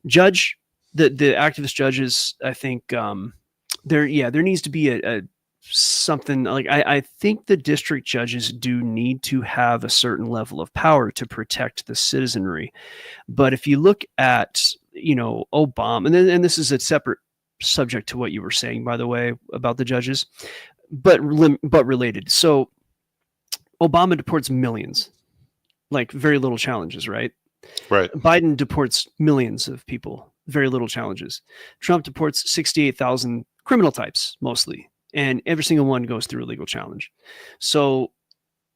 Judge, the activist judges, I think there needs to be a something like, I think the district judges do need to have a certain level of power to protect the citizenry. But if you look at, Obama, and this is a separate subject to what you were saying, by the way, about the judges, but related. So Obama deports millions, like very little challenges, right? Right. Biden deports millions of people, very little challenges. Trump deports 68,000 criminal types mostly, and every single one goes through a legal challenge. So,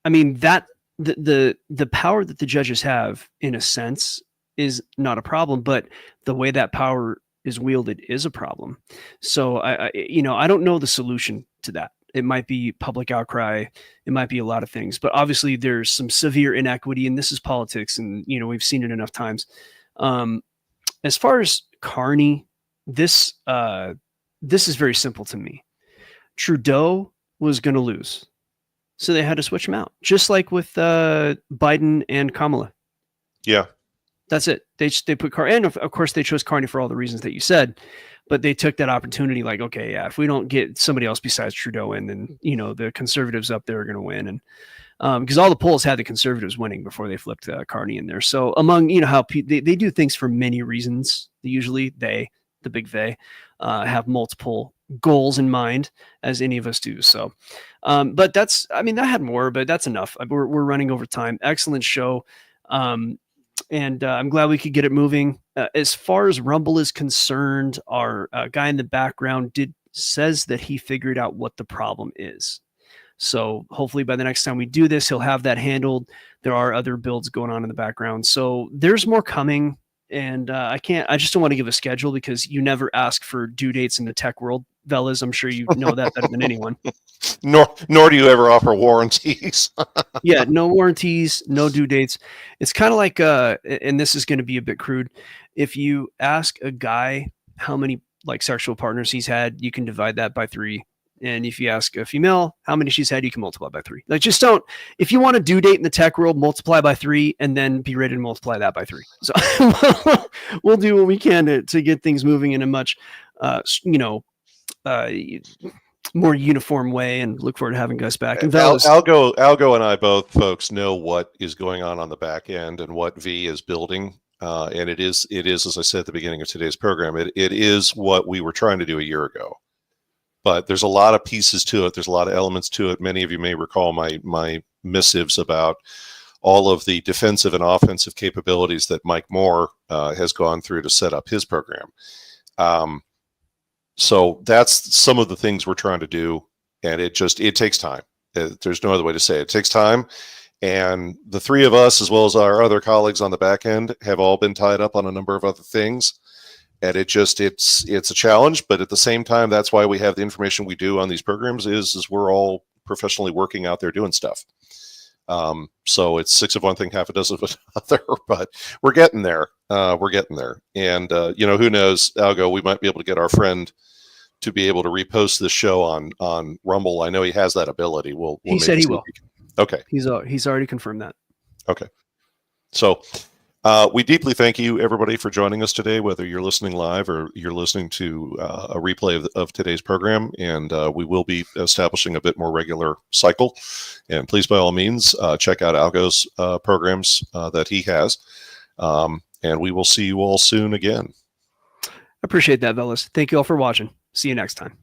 I mean, that the power that the judges have, in a sense, is not a problem, but the way that power is wielded is a problem. So I don't know the solution to that. It might be public outcry. It might be a lot of things, but obviously there's some severe inequity, and this is politics, and we've seen it enough times. As far as Carney, this is very simple to me. Trudeau was going to lose, so they had to switch him out, just like with Biden and Kamala. Yeah, that's it. They put Carney, and of course they chose Carney for all the reasons that you said. But they took that opportunity, like, okay, yeah, if we don't get somebody else besides Trudeau in, then the conservatives up there are going to win, and because all the polls had the conservatives winning before they flipped Carney in there. So among how they do things for many reasons. Usually the big they have multiple goals in mind, as any of us do. So, but that's, I mean, I had more, but that's enough. We're running over time. Excellent show. And I'm glad we could get it moving. As far as Rumble is concerned, our guy in the background says that he figured out what the problem is. So hopefully by the next time we do this, he'll have that handled. There are other builds going on in the background. So there's more coming. And I just don't want to give a schedule, because you never ask for due dates in the tech world. Veles, I'm sure you know that better than anyone. Nor do you ever offer warranties. Yeah, no warranties, no due dates. It's kind of like, and this is going to be a bit crude. If you ask a guy how many sexual partners he's had, you can divide that by 3. And if you ask a female how many she's had, you can multiply by 3. Just don't, if you want a due date in the tech world, multiply by 3 and then be ready to multiply that by 3. So we'll do what we can to get things moving in a much, more uniform way, and look forward to having Gus back. And Algo and I both, folks, know what is going on the back end and what V is building. And it is, as I said at the beginning of today's program, it is what we were trying to do a year ago. But there's a lot of pieces to it. There's a lot of elements to it. Many of you may recall my missives about all of the defensive and offensive capabilities that Mike Moore has gone through to set up his program. So that's some of the things we're trying to do. And it takes time. There's no other way to say it. It takes time. And the 3 of us, as well as our other colleagues on the back end, have all been tied up on a number of other things. And it's a challenge, but at the same time, that's why we have the information we do on these programs is we're all professionally working out there doing stuff. So it's 6 of one thing, half a dozen of another, but we're getting there. We're getting there. And, who knows, Algo, we might be able to get our friend to be able to repost this show on Rumble. I know he has that ability. He said he will. Okay. He's already confirmed that. Okay. So we deeply thank you, everybody, for joining us today, whether you're listening live or you're listening to a replay of today's program. And we will be establishing a bit more regular cycle. And please, by all means, check out Algo's programs that he has. And we will see you all soon again. Appreciate that, Veles. Thank you all for watching. See you next time.